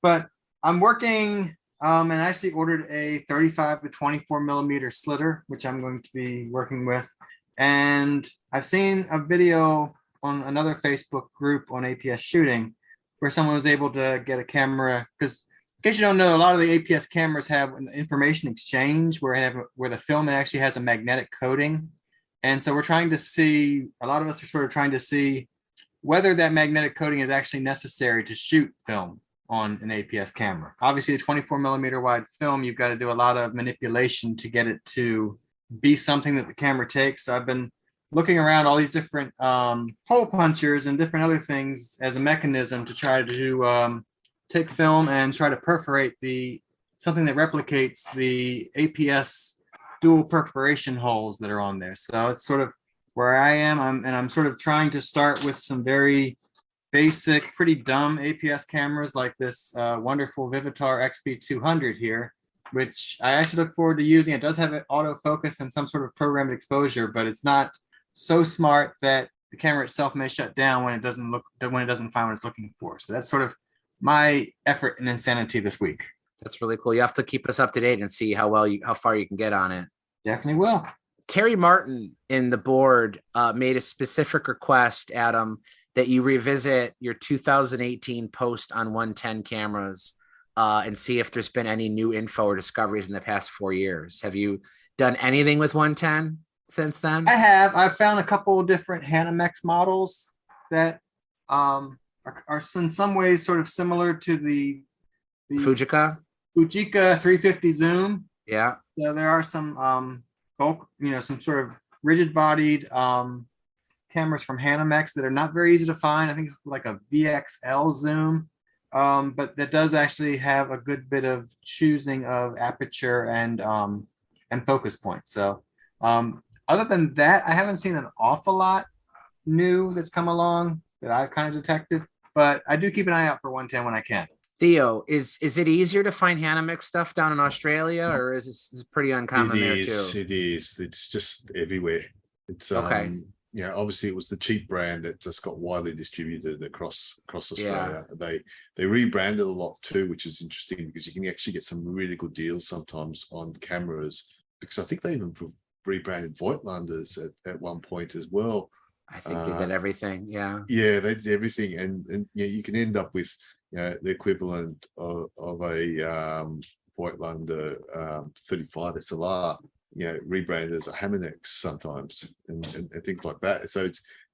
But I'm working and I actually ordered a 35 to 24 millimeter slitter, which I'm going to be working with. And I've seen a video on another Facebook group on APS shooting where someone was able to get a camera, because in case you don't know, a lot of the APS cameras have an information exchange where the film actually has a magnetic coating. And so we're trying to see, a lot of us are sort of trying to see whether that magnetic coating is actually necessary to shoot film on an APS camera. Obviously, a 24 millimeter wide film, you've got to do a lot of manipulation to get it to be something that the camera takes. So I've been looking around all these different hole punchers and different other things as a mechanism to try to take film and try to perforate something that replicates the APS dual perforation holes that are on there. So it's sort of where I am. I'm sort of trying to start with some very basic, pretty dumb APS cameras like this wonderful Vivitar XP200 here, which I actually look forward to using. It does have an autofocus and some sort of programmed exposure, but it's not so smart that the camera itself may shut down when it doesn't find what it's looking for. So that's sort of my effort and insanity this week. That's really cool. You have to keep us up to date and see how far you can get on it. Definitely will. Terry Martin in the board made a specific request, Adam, that you revisit your 2018 post on 110 cameras and see if there's been any new info or discoveries in the past 4 years. Have you done anything with 110 since then? I have. I've found a couple of different Hanamex models that are in some ways sort of similar to the Fujica 350 zoom. Yeah. So there are some bulk, some sort of rigid bodied cameras from Hanamex that are not very easy to find. I think it's like a VXL zoom, but that does actually have a good bit of choosing of aperture and focus point. So other than that, I haven't seen an awful lot new that's come along that I've kind of detected, but I do keep an eye out for 110 when I can. Theo, is it easier to find Hanamex stuff down in Australia, or is this pretty uncommon there too? It is. It's just everywhere. It's okay. Obviously it was the cheap brand that just got widely distributed across Australia. Yeah. They rebranded a lot too, which is interesting because you can actually get some really good deals sometimes on cameras, because I think they even rebranded Voigtländers at one point as well. I think they did everything. Yeah, they did everything, and you can end up with the equivalent of a Voigtländer 35 SLR, rebranded as a Hamanex sometimes, and things like that. So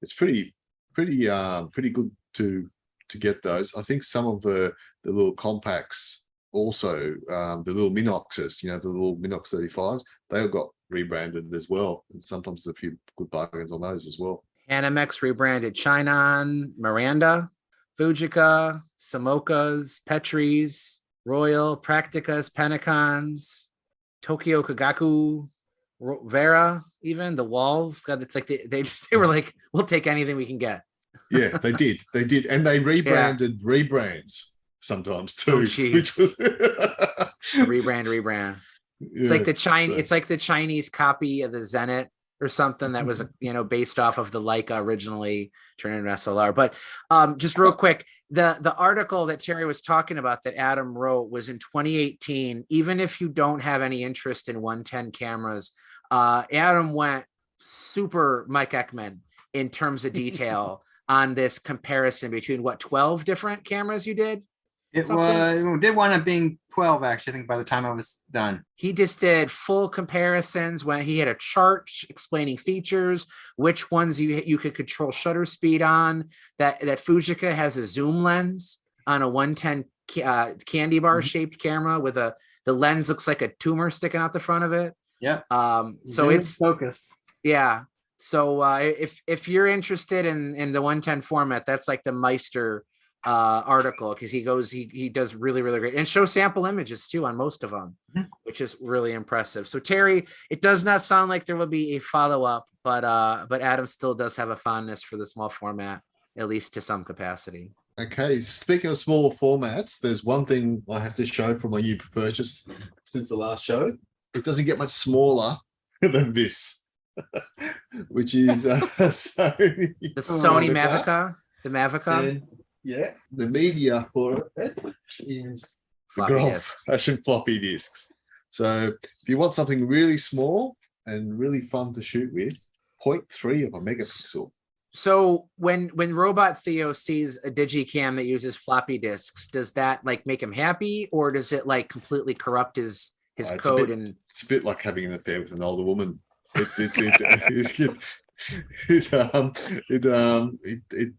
it's pretty good to get those. I think some of the little compacts also, the little Minoxes, the little Minox 35s, they all got rebranded as well, and sometimes there's a few good bargains on those as well. Hanamex rebranded Chinon, Miranda, Fujica, Samokas, Petris, Royal, Practicas, Penacons, Tokyo Kagaku, Vera, even the walls. God, it's like they were like, we'll take anything we can get. Yeah, they did, and they rebranded rebrands sometimes too. Oh, rebrand. It's like it's like the Chinese copy of the Zenit or something that was based off of the Leica originally turned into SLR. But just real quick, the article that Terry was talking about that Adam wrote was in 2018. Even if you don't have any interest in 110 cameras, Adam went super Mike Eckman in terms of detail on this comparison between 12 different cameras you did? We did wind up being 12, actually, I think, by the time I was done. He just did full comparisons when he had a chart explaining features, which ones you could control shutter speed on, that Fujica has a zoom lens on a 110 candy bar shaped camera with the lens looks like a tumor sticking out the front of it. Yeah. So it's focus. Yeah. So if you're interested in the 110 format, that's like the Meister article, because he does really, really great and shows sample images too on most of them, which is really impressive. So Terry, it does not sound like there will be a follow-up, but Adam still does have a fondness for the small format, at least to some capacity. Okay, speaking of smaller formats, there's one thing I have to show from my new purchase since the last show. It doesn't get much smaller than this, which is Sony. The Sony Mavica. The Mavica. And, yeah, the media for it is the Floppy good disks. old-fashioned floppy disks. So if you want something really small and really fun to shoot with, 0.3 of a megapixel. So when Robot Theo sees a digicam that uses floppy disks, does that like make him happy, or does it like completely corrupt his code? It's a bit like having an affair with an older woman. It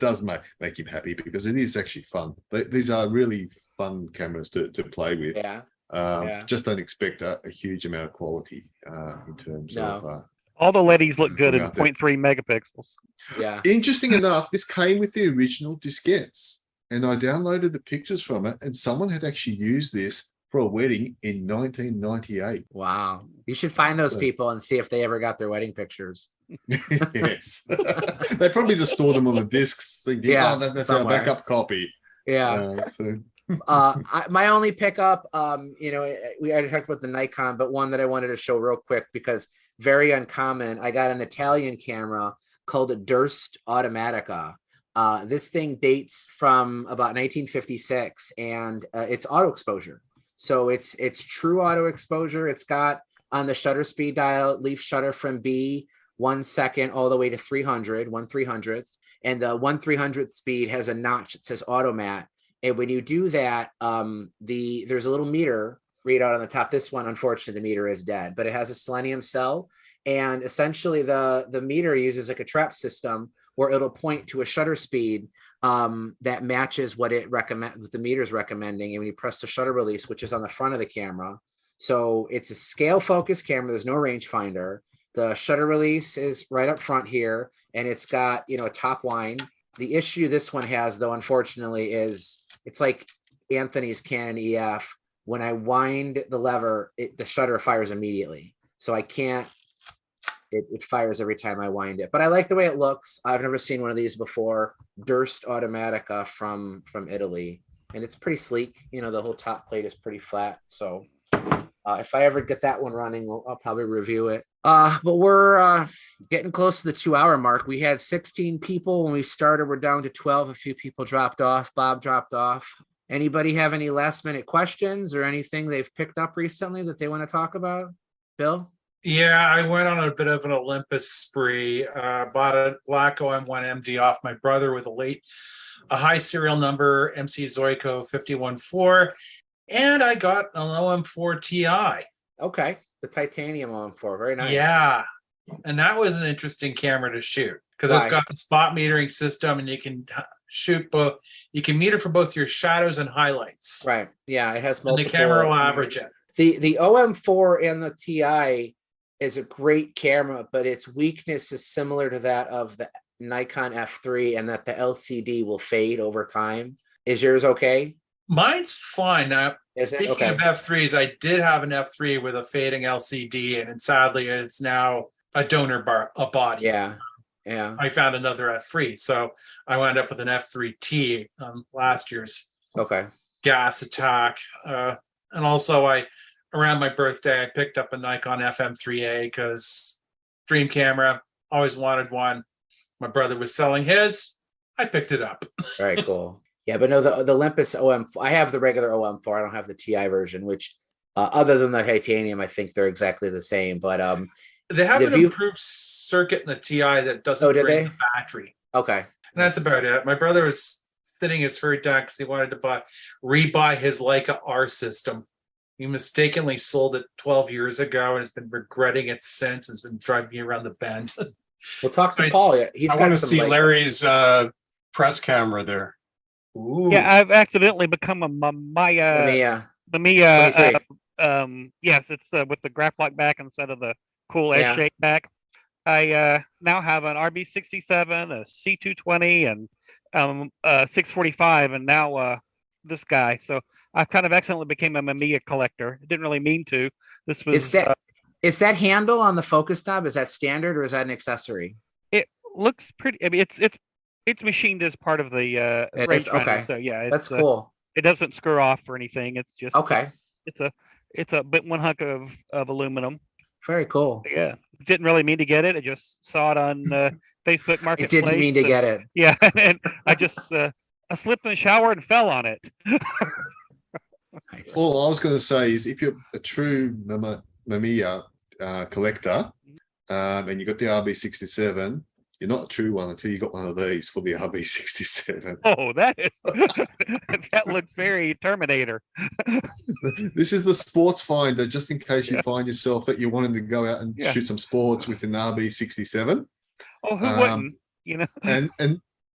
does make him happy because it is actually fun. These are really fun cameras to play with. Yeah. Just don't expect a huge amount of quality in terms of. All the ladies look good in out there. 0.3 megapixels. Yeah. Interesting enough, this came with the original diskettes, and I downloaded the pictures from it, and someone had actually used this for a wedding in 1998. Wow. You should find those people and see if they ever got their wedding pictures. Yes. They probably just stored them on the discs thinking, that's somewhere. our backup copy. Yeah. So. My only pickup, we already talked about the Nikon, but one that I wanted to show real quick because very uncommon. I got an Italian camera called a Durst Automatica. This thing dates from about 1956, and it's auto exposure. So it's true auto exposure. It's got on the shutter speed dial, leaf shutter from B 1 second all the way to 300, 1/300th, and the 1/300th speed has a notch that says automat. And when you do that, there's a little meter readout on the top. This one, unfortunately, the meter is dead, but it has a selenium cell. And essentially the meter uses like a trap system where it'll point to a shutter speed that matches what what the meter is recommending. And when you press the shutter release, which is on the front of the camera. So it's a scale focus camera. There's no rangefinder. The shutter release is right up front here, and it's got, a top wind. The issue this one has, though, unfortunately, is it's like Anthony's Canon EF. When I wind the lever, the shutter fires immediately. So I can't, it fires every time I wind it. But I like the way it looks. I've never seen one of these before. Durst Automatica from Italy. And it's pretty sleek. The whole top plate is pretty flat. So if I ever get that one running, I'll probably review it. But we're getting close to the 2-hour mark. We had 16 people when we started. We're down to 12. A few people dropped off. Bob dropped off. Anybody have any last minute questions or anything they've picked up recently that they want to talk about? Bill? Yeah, I went on a bit of an Olympus spree. Bought a black OM1 MD off my brother with a high serial number MC Zoico 514, and I got an OM4 Ti. Okay, the titanium OM4, very nice. Yeah, and that was an interesting camera to shoot because it's got the spot metering system, and you can shoot both. You can meter for both your shadows and highlights. Right. Yeah, it has multiple. And the camera will average it. The OM4 and the Ti is a great camera, but its weakness is similar to that of the Nikon F3, and that the LCD will fade over time. Is yours okay? Mine's fine. Now, speaking okay. of F3s, I did have an F3 with a fading LCD, and sadly, it's now a donor body. Yeah. I found another F3, so I wound up with an F3T last year's gas attack. And also, around my birthday, I picked up a Nikon FM3A because dream camera, always wanted one. My brother was selling his. I picked it up. Very cool. Yeah, but no, the Olympus OM4, I have the regular OM4. I don't have the Ti version, which other than the titanium, I think they're exactly the same. But they have an improved circuit in the Ti that doesn't drain the battery. Okay. And that's about it. My brother was thinning his herd down because he wanted to rebuy his Leica R system. He mistakenly sold it 12 years ago and has been regretting it since. Has been driving me around the bend. We'll talk to Paul. I want to see Larry's press camera there. Ooh. Yeah, I've accidentally become a Mamiya. Yes, it's with the graph lock back instead of the cool S shape back. I now have an RB67, a C220, and 645, and now this guy. So I kind of accidentally became a Mamiya collector. I didn't really mean to. This was is that handle on the focus knob, is that standard or is that an accessory? It looks pretty. I mean, it's machined as part of the rangefinder. Okay. So yeah, that's cool. It doesn't screw off or anything. It's just okay. It's a bit one hunk of aluminum. Very cool. Yeah, didn't really mean to get it. I just saw it on Facebook Marketplace. It didn't mean to get it. Yeah, and I just I slipped in the shower and fell on it. Nice. All I was going to say is, if you're a true Mamiya collector, and you got the RB67, you're not a true one until you got one of these for the RB67. Oh, that looks very Terminator. This is the sports finder, just in case you find yourself that you're wanting to go out and shoot some sports with an RB67. Oh, who wouldn't? You know, and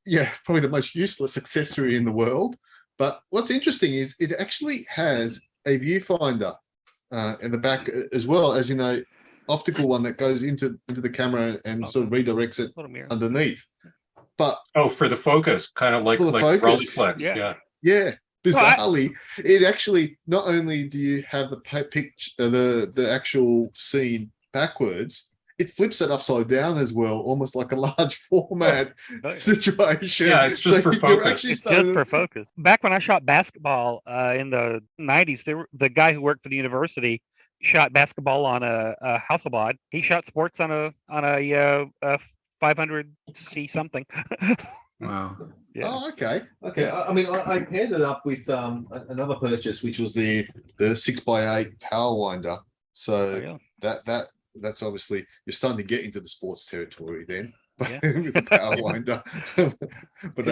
yeah, probably the most useless accessory in the world. But what's interesting is it actually has a viewfinder in the back, as well as, optical one that goes into the camera and sort of redirects it underneath. But for the focus, kind of like Rolleiflex. Yeah. Bizarrely, it actually, not only do you have the picture, the actual scene backwards, it flips it upside down as well, almost like a large format situation. Yeah, it's just for focus. It's just for focus. Back when I shot basketball in the 90s, the guy who worked for the university shot basketball on a Hasselblad. He shot sports on a 500C something. Wow. Yeah. Oh, okay. I mean, I paired it up with another purchase, which was the 6x8 power winder. So that's obviously, you're starting to get into the sports territory then, with the power winder. But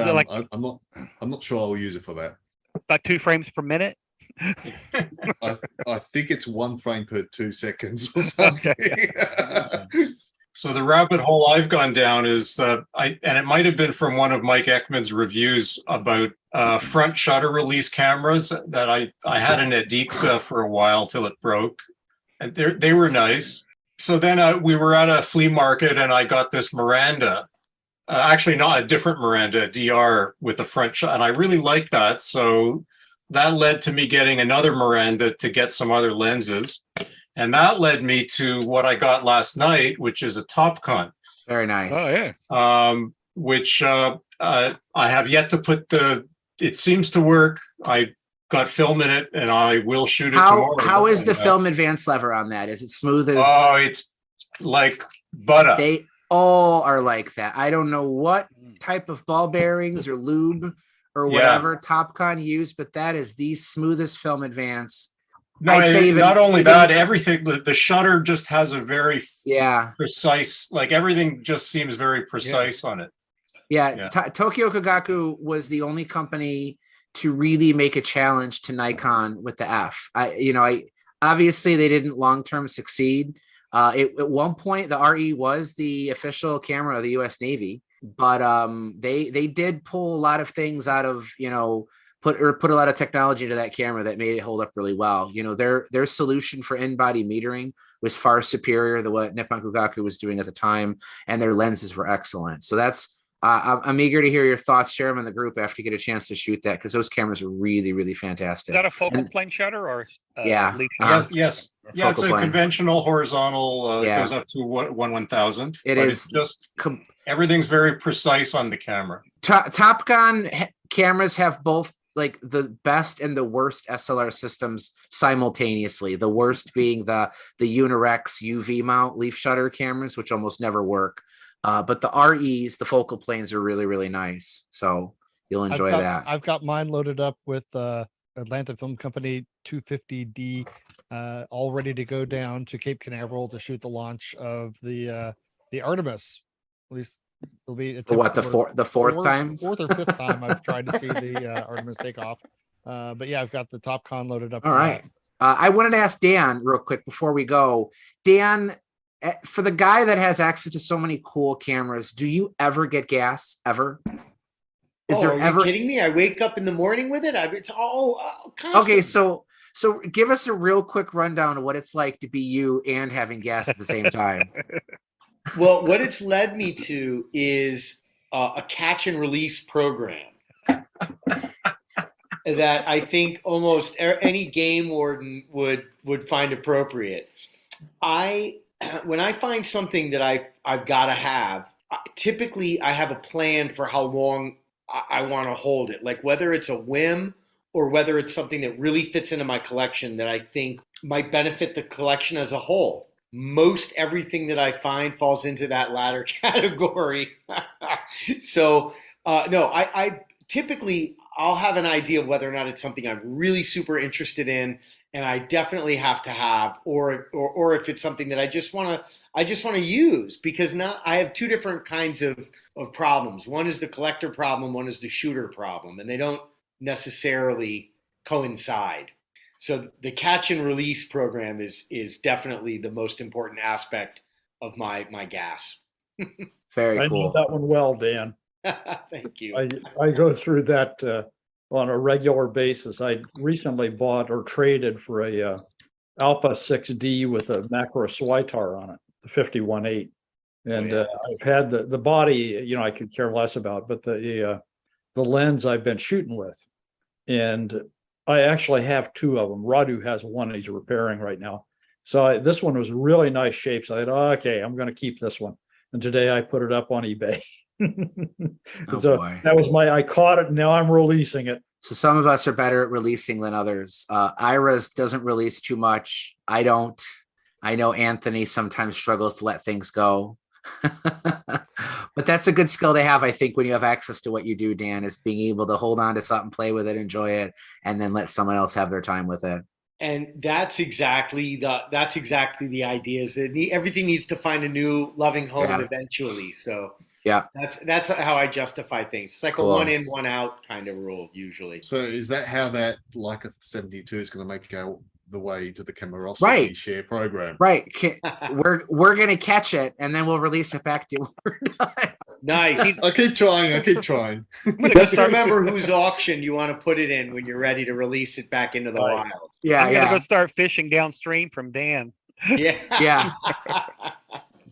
I'm not sure I'll use it for that. About 2 frames per minute. I think it's 1 frame per 2 seconds or something. So the rabbit hole I've gone down is, and it might have been from one of Mike Ekman's reviews about front shutter release cameras that I had an Edixa for a while till it broke, and they were nice. So then we were at a flea market and I got this Miranda, actually not a different Miranda, a DR with the front shot, and I really liked that. So that led to me getting another Miranda to get some other lenses. And that led me to what I got last night, which is a Topcon. Very nice. Oh, yeah. Which I have yet to put it seems to work. I got film in it and I will shoot it tomorrow. How is the film advance lever on that? Is it smooth as? Oh, it's like butter. They all are like that. I don't know what type of ball bearings or lube or whatever Topcon used, but that is the smoothest film advance. No, not only that, everything, the shutter just has a very precise, like everything just seems very precise on it. Tokyo Kagaku was the only company to really make a challenge to Nikon with the F. I obviously they didn't long-term succeed. At one point, the RE was the official camera of the U.S. Navy, but they did pull a lot of things out of, put a lot of technology into that camera that made it hold up really well. Their solution for in-body metering was far superior to what Nippon Kogaku was doing at the time, and their lenses were excellent. So that's I'm eager to hear your thoughts. Share them in the group after you get a chance to shoot that, because those cameras are really, really fantastic. Is that a focal plane shutter or yes. Yeah, it's a conventional horizontal. Goes up to 1/1000th. It is. It's just everything's very precise on the camera. Topcon cameras have both like the best and the worst SLR systems simultaneously. The worst being the Unirex UV mount leaf shutter cameras, which almost never work. But the REs, the focal planes, are really, really nice. So you'll enjoy that. I've got mine loaded up with Atlanta Film Company 250D, all ready to go down to Cape Canaveral to shoot the launch of the Artemis. At least it'll be the fourth time, 4th or 5th time I've tried to see the Artemis take off. But yeah, I've got the Topcon loaded up. All right. I wanted to ask Dan real quick before we go. Dan, for the guy that has access to so many cool cameras, do you ever get gas ever? Are you kidding me? I wake up in the morning with it. It's all constant. Okay. So give us a real quick rundown of what it's like to be you and having gas at the same time. Well, what it's led me to is a catch and release program that I think almost any game warden would find appropriate. When I find something that I've got to have, typically I have a plan for how long I want to hold it, like whether it's a whim or whether it's something that really fits into my collection that I think might benefit the collection as a whole. Most everything that I find falls into that latter category. So no, I typically I'll have an idea of whether or not it's something I'm really super interested in, and I definitely have to have, or if it's something that I just want to use, because now I have two different kinds of problems. One is the collector problem, one is the shooter problem, and they don't necessarily coincide. So the catch and release program is definitely the most important aspect of my gas. Very I cool. know that one well, Dan. Thank you. I go through that on a regular basis. I recently bought or traded for a Alpha 6D with a macro Switar on it, the 51.8. And I've had the body, I could care less about, but the lens I've been shooting with. And I actually have two of them. Radu has one he's repairing right now. So this one was really nice shape. So I thought, okay, I'm going to keep this one. And today I put it up on eBay. So boy. that was I caught it. Now I'm releasing it. So some of us are better at releasing than others. Ira's doesn't release too much. I don't. I know Anthony sometimes struggles to let things go. But that's a good skill to have, I think, when you have access to what you do, Dan, is being able to hold on to something, play with it, enjoy it, and then let someone else have their time with it. And that's exactly the idea, is that everything needs to find a new loving home eventually. So yeah, that's how I justify things. It's like a one in, one out kind of rule usually. So is that how that Leica 72 is going to make the way to the Camerosity share program? Right. We're going to catch it and then we'll release it back to you. Nice. I keep trying. Just remember whose auction you want to put it in when you're ready to release it back into the wild. Yeah, I'm gonna go start fishing downstream from Dan. Yeah.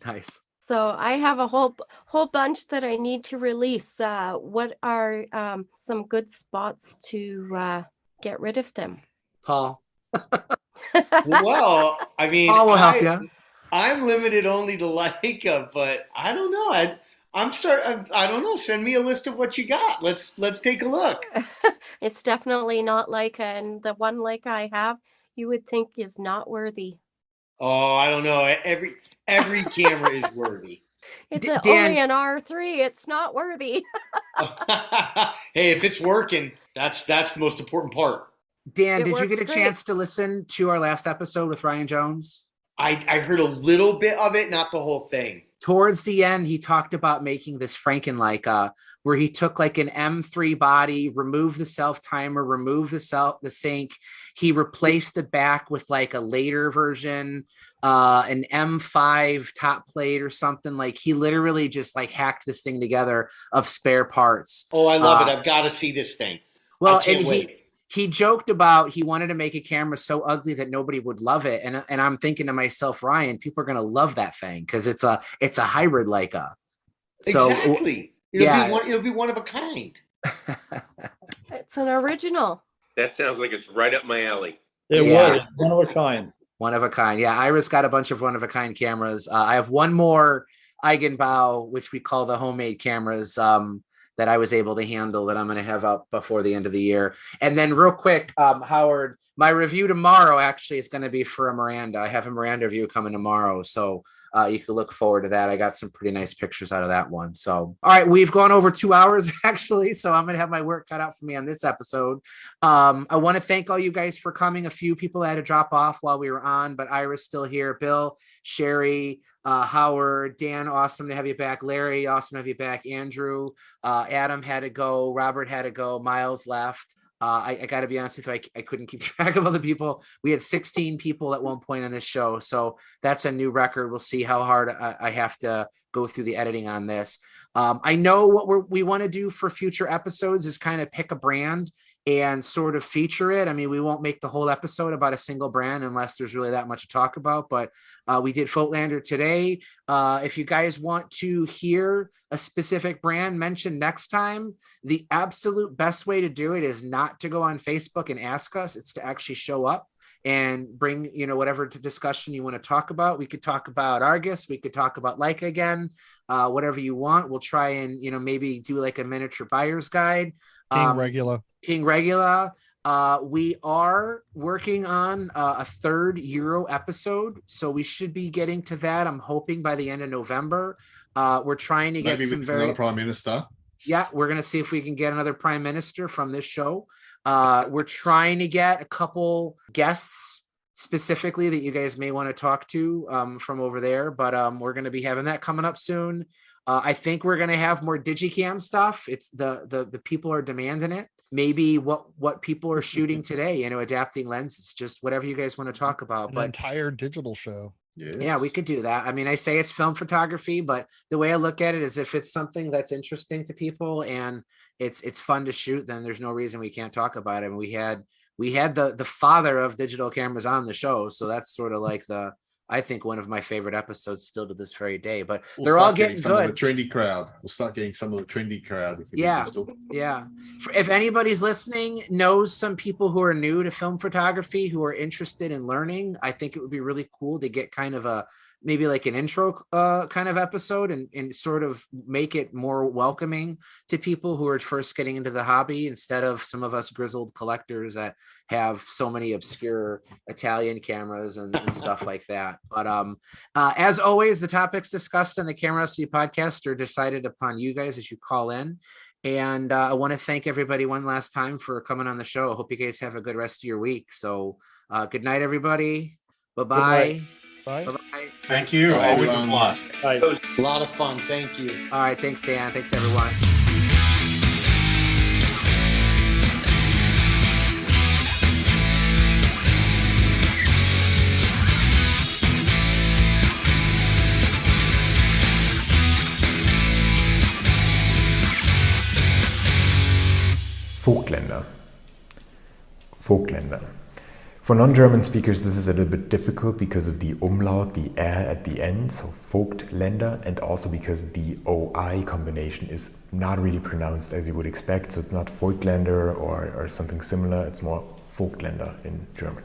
Nice. So I have a whole bunch that I need to release. What are some good spots to get rid of them? Paul. Well, I mean, Paul will help you. I'm limited only to Leica, but I don't know. I don't know. Send me a list of what you got. Let's take a look. It's definitely not Leica, and the one Leica I have, you would think is not worthy. Oh, I don't know. Every camera is worthy. It's only an R3. It's not worthy. Hey, if it's working, that's the most important part. Dan, did you get a chance to listen to our last episode with Ryan Jones? I heard a little bit of it, not the whole thing. Towards the end, he talked about making this Franken Leica, where he took like an M3 body, removed the self timer, removed the sync. He replaced the back with like a later version, an M5 top plate or something. Like he literally just like hacked this thing together of spare parts. Oh, I love it. I've got to see this thing. Well, and he joked about he wanted to make a camera so ugly that nobody would love it. And I'm thinking to myself, Ryan, people are going to love that thing because it's a hybrid Leica. So, exactly. It'll be one of a kind. It's an original. That sounds like it's right up my alley. It was one of a kind. One of a kind. Yeah, Ira's got a bunch of one of a kind cameras. I have one more Eigenbau, which we call the homemade cameras, that I was able to handle that I'm going to have up before the end of the year. And then real quick, Howard, my review tomorrow actually is going to be for a Miranda. I have a Miranda review coming tomorrow. So you can look forward to that. I got some pretty nice pictures out of that one. So, all right, we've gone over 2 hours actually. So I'm going to have my work cut out for me on this episode. I want to thank all you guys for coming. A few people had to drop off while we were on, but Ira's still here. Bill, Sherry, Howard, Dan, awesome to have you back. Larry, awesome to have you back. Andrew, Adam had to go. Robert had to go. Miles left. I got to be honest with you, I couldn't keep track of other people. We had 16 people at one point on this show. So that's a new record. We'll see how hard I have to go through the editing on this. I know what we want to do for future episodes is kind of pick a brand and sort of feature it. I mean, we won't make the whole episode about a single brand unless there's really that much to talk about, but we did Voigtländer today. If you guys want to hear a specific brand mentioned next time, the absolute best way to do it is not to go on Facebook and ask us. It's to actually show up and bring, whatever to discussion you want to talk about. We could talk about Argus. We could talk about Leica again, whatever you want. We'll try and, maybe do like a miniature buyer's guide. King Regula. We are working on a third Euro episode, so we should be getting to that. I'm hoping by the end of November. We're trying to get some another prime minister. Yeah, we're going to see if we can get another prime minister from this show. We're trying to get a couple guests specifically that you guys may want to talk to from over there, but we're going to be having that coming up soon. I think we're going to have more digicam stuff. It's the people are demanding it. Maybe what people are shooting today, adapting lenses, just whatever you guys want to talk about. An entire digital show. Yes. Yeah, we could do that. I mean, I say it's film photography, but the way I look at it is if it's something that's interesting to people and it's fun to shoot, then there's no reason we can't talk about it. And we had the father of digital cameras on the show, so that's sort of like I think one of my favorite episodes still to this very day, but they're all getting some good. Of the trendy crowd. We'll start getting some of the trendy crowd. Yeah. If anybody's listening knows some people who are new to film photography, who are interested in learning, I think it would be really cool to get kind of maybe like an intro kind of episode and sort of make it more welcoming to people who are first getting into the hobby instead of some of us grizzled collectors that have so many obscure Italian cameras and stuff like that. But as always, the topics discussed on the Camerosity podcast are decided upon you guys as you call in. And I want to thank everybody one last time for coming on the show. I hope you guys have a good rest of your week. So good night, everybody. Bye-bye. Bye-bye. Thank you. Always a blast. It was a lot of fun. Thank you. All right. Thanks, Dan. Thanks, everyone. Voigtländer. Voigtländer. For non-German speakers, this is a little bit difficult because of the umlaut, the R at the end, so Voigtländer, and also because the OI combination is not really pronounced as you would expect, so it's not Voigtländer or something similar, it's more Voigtländer in German.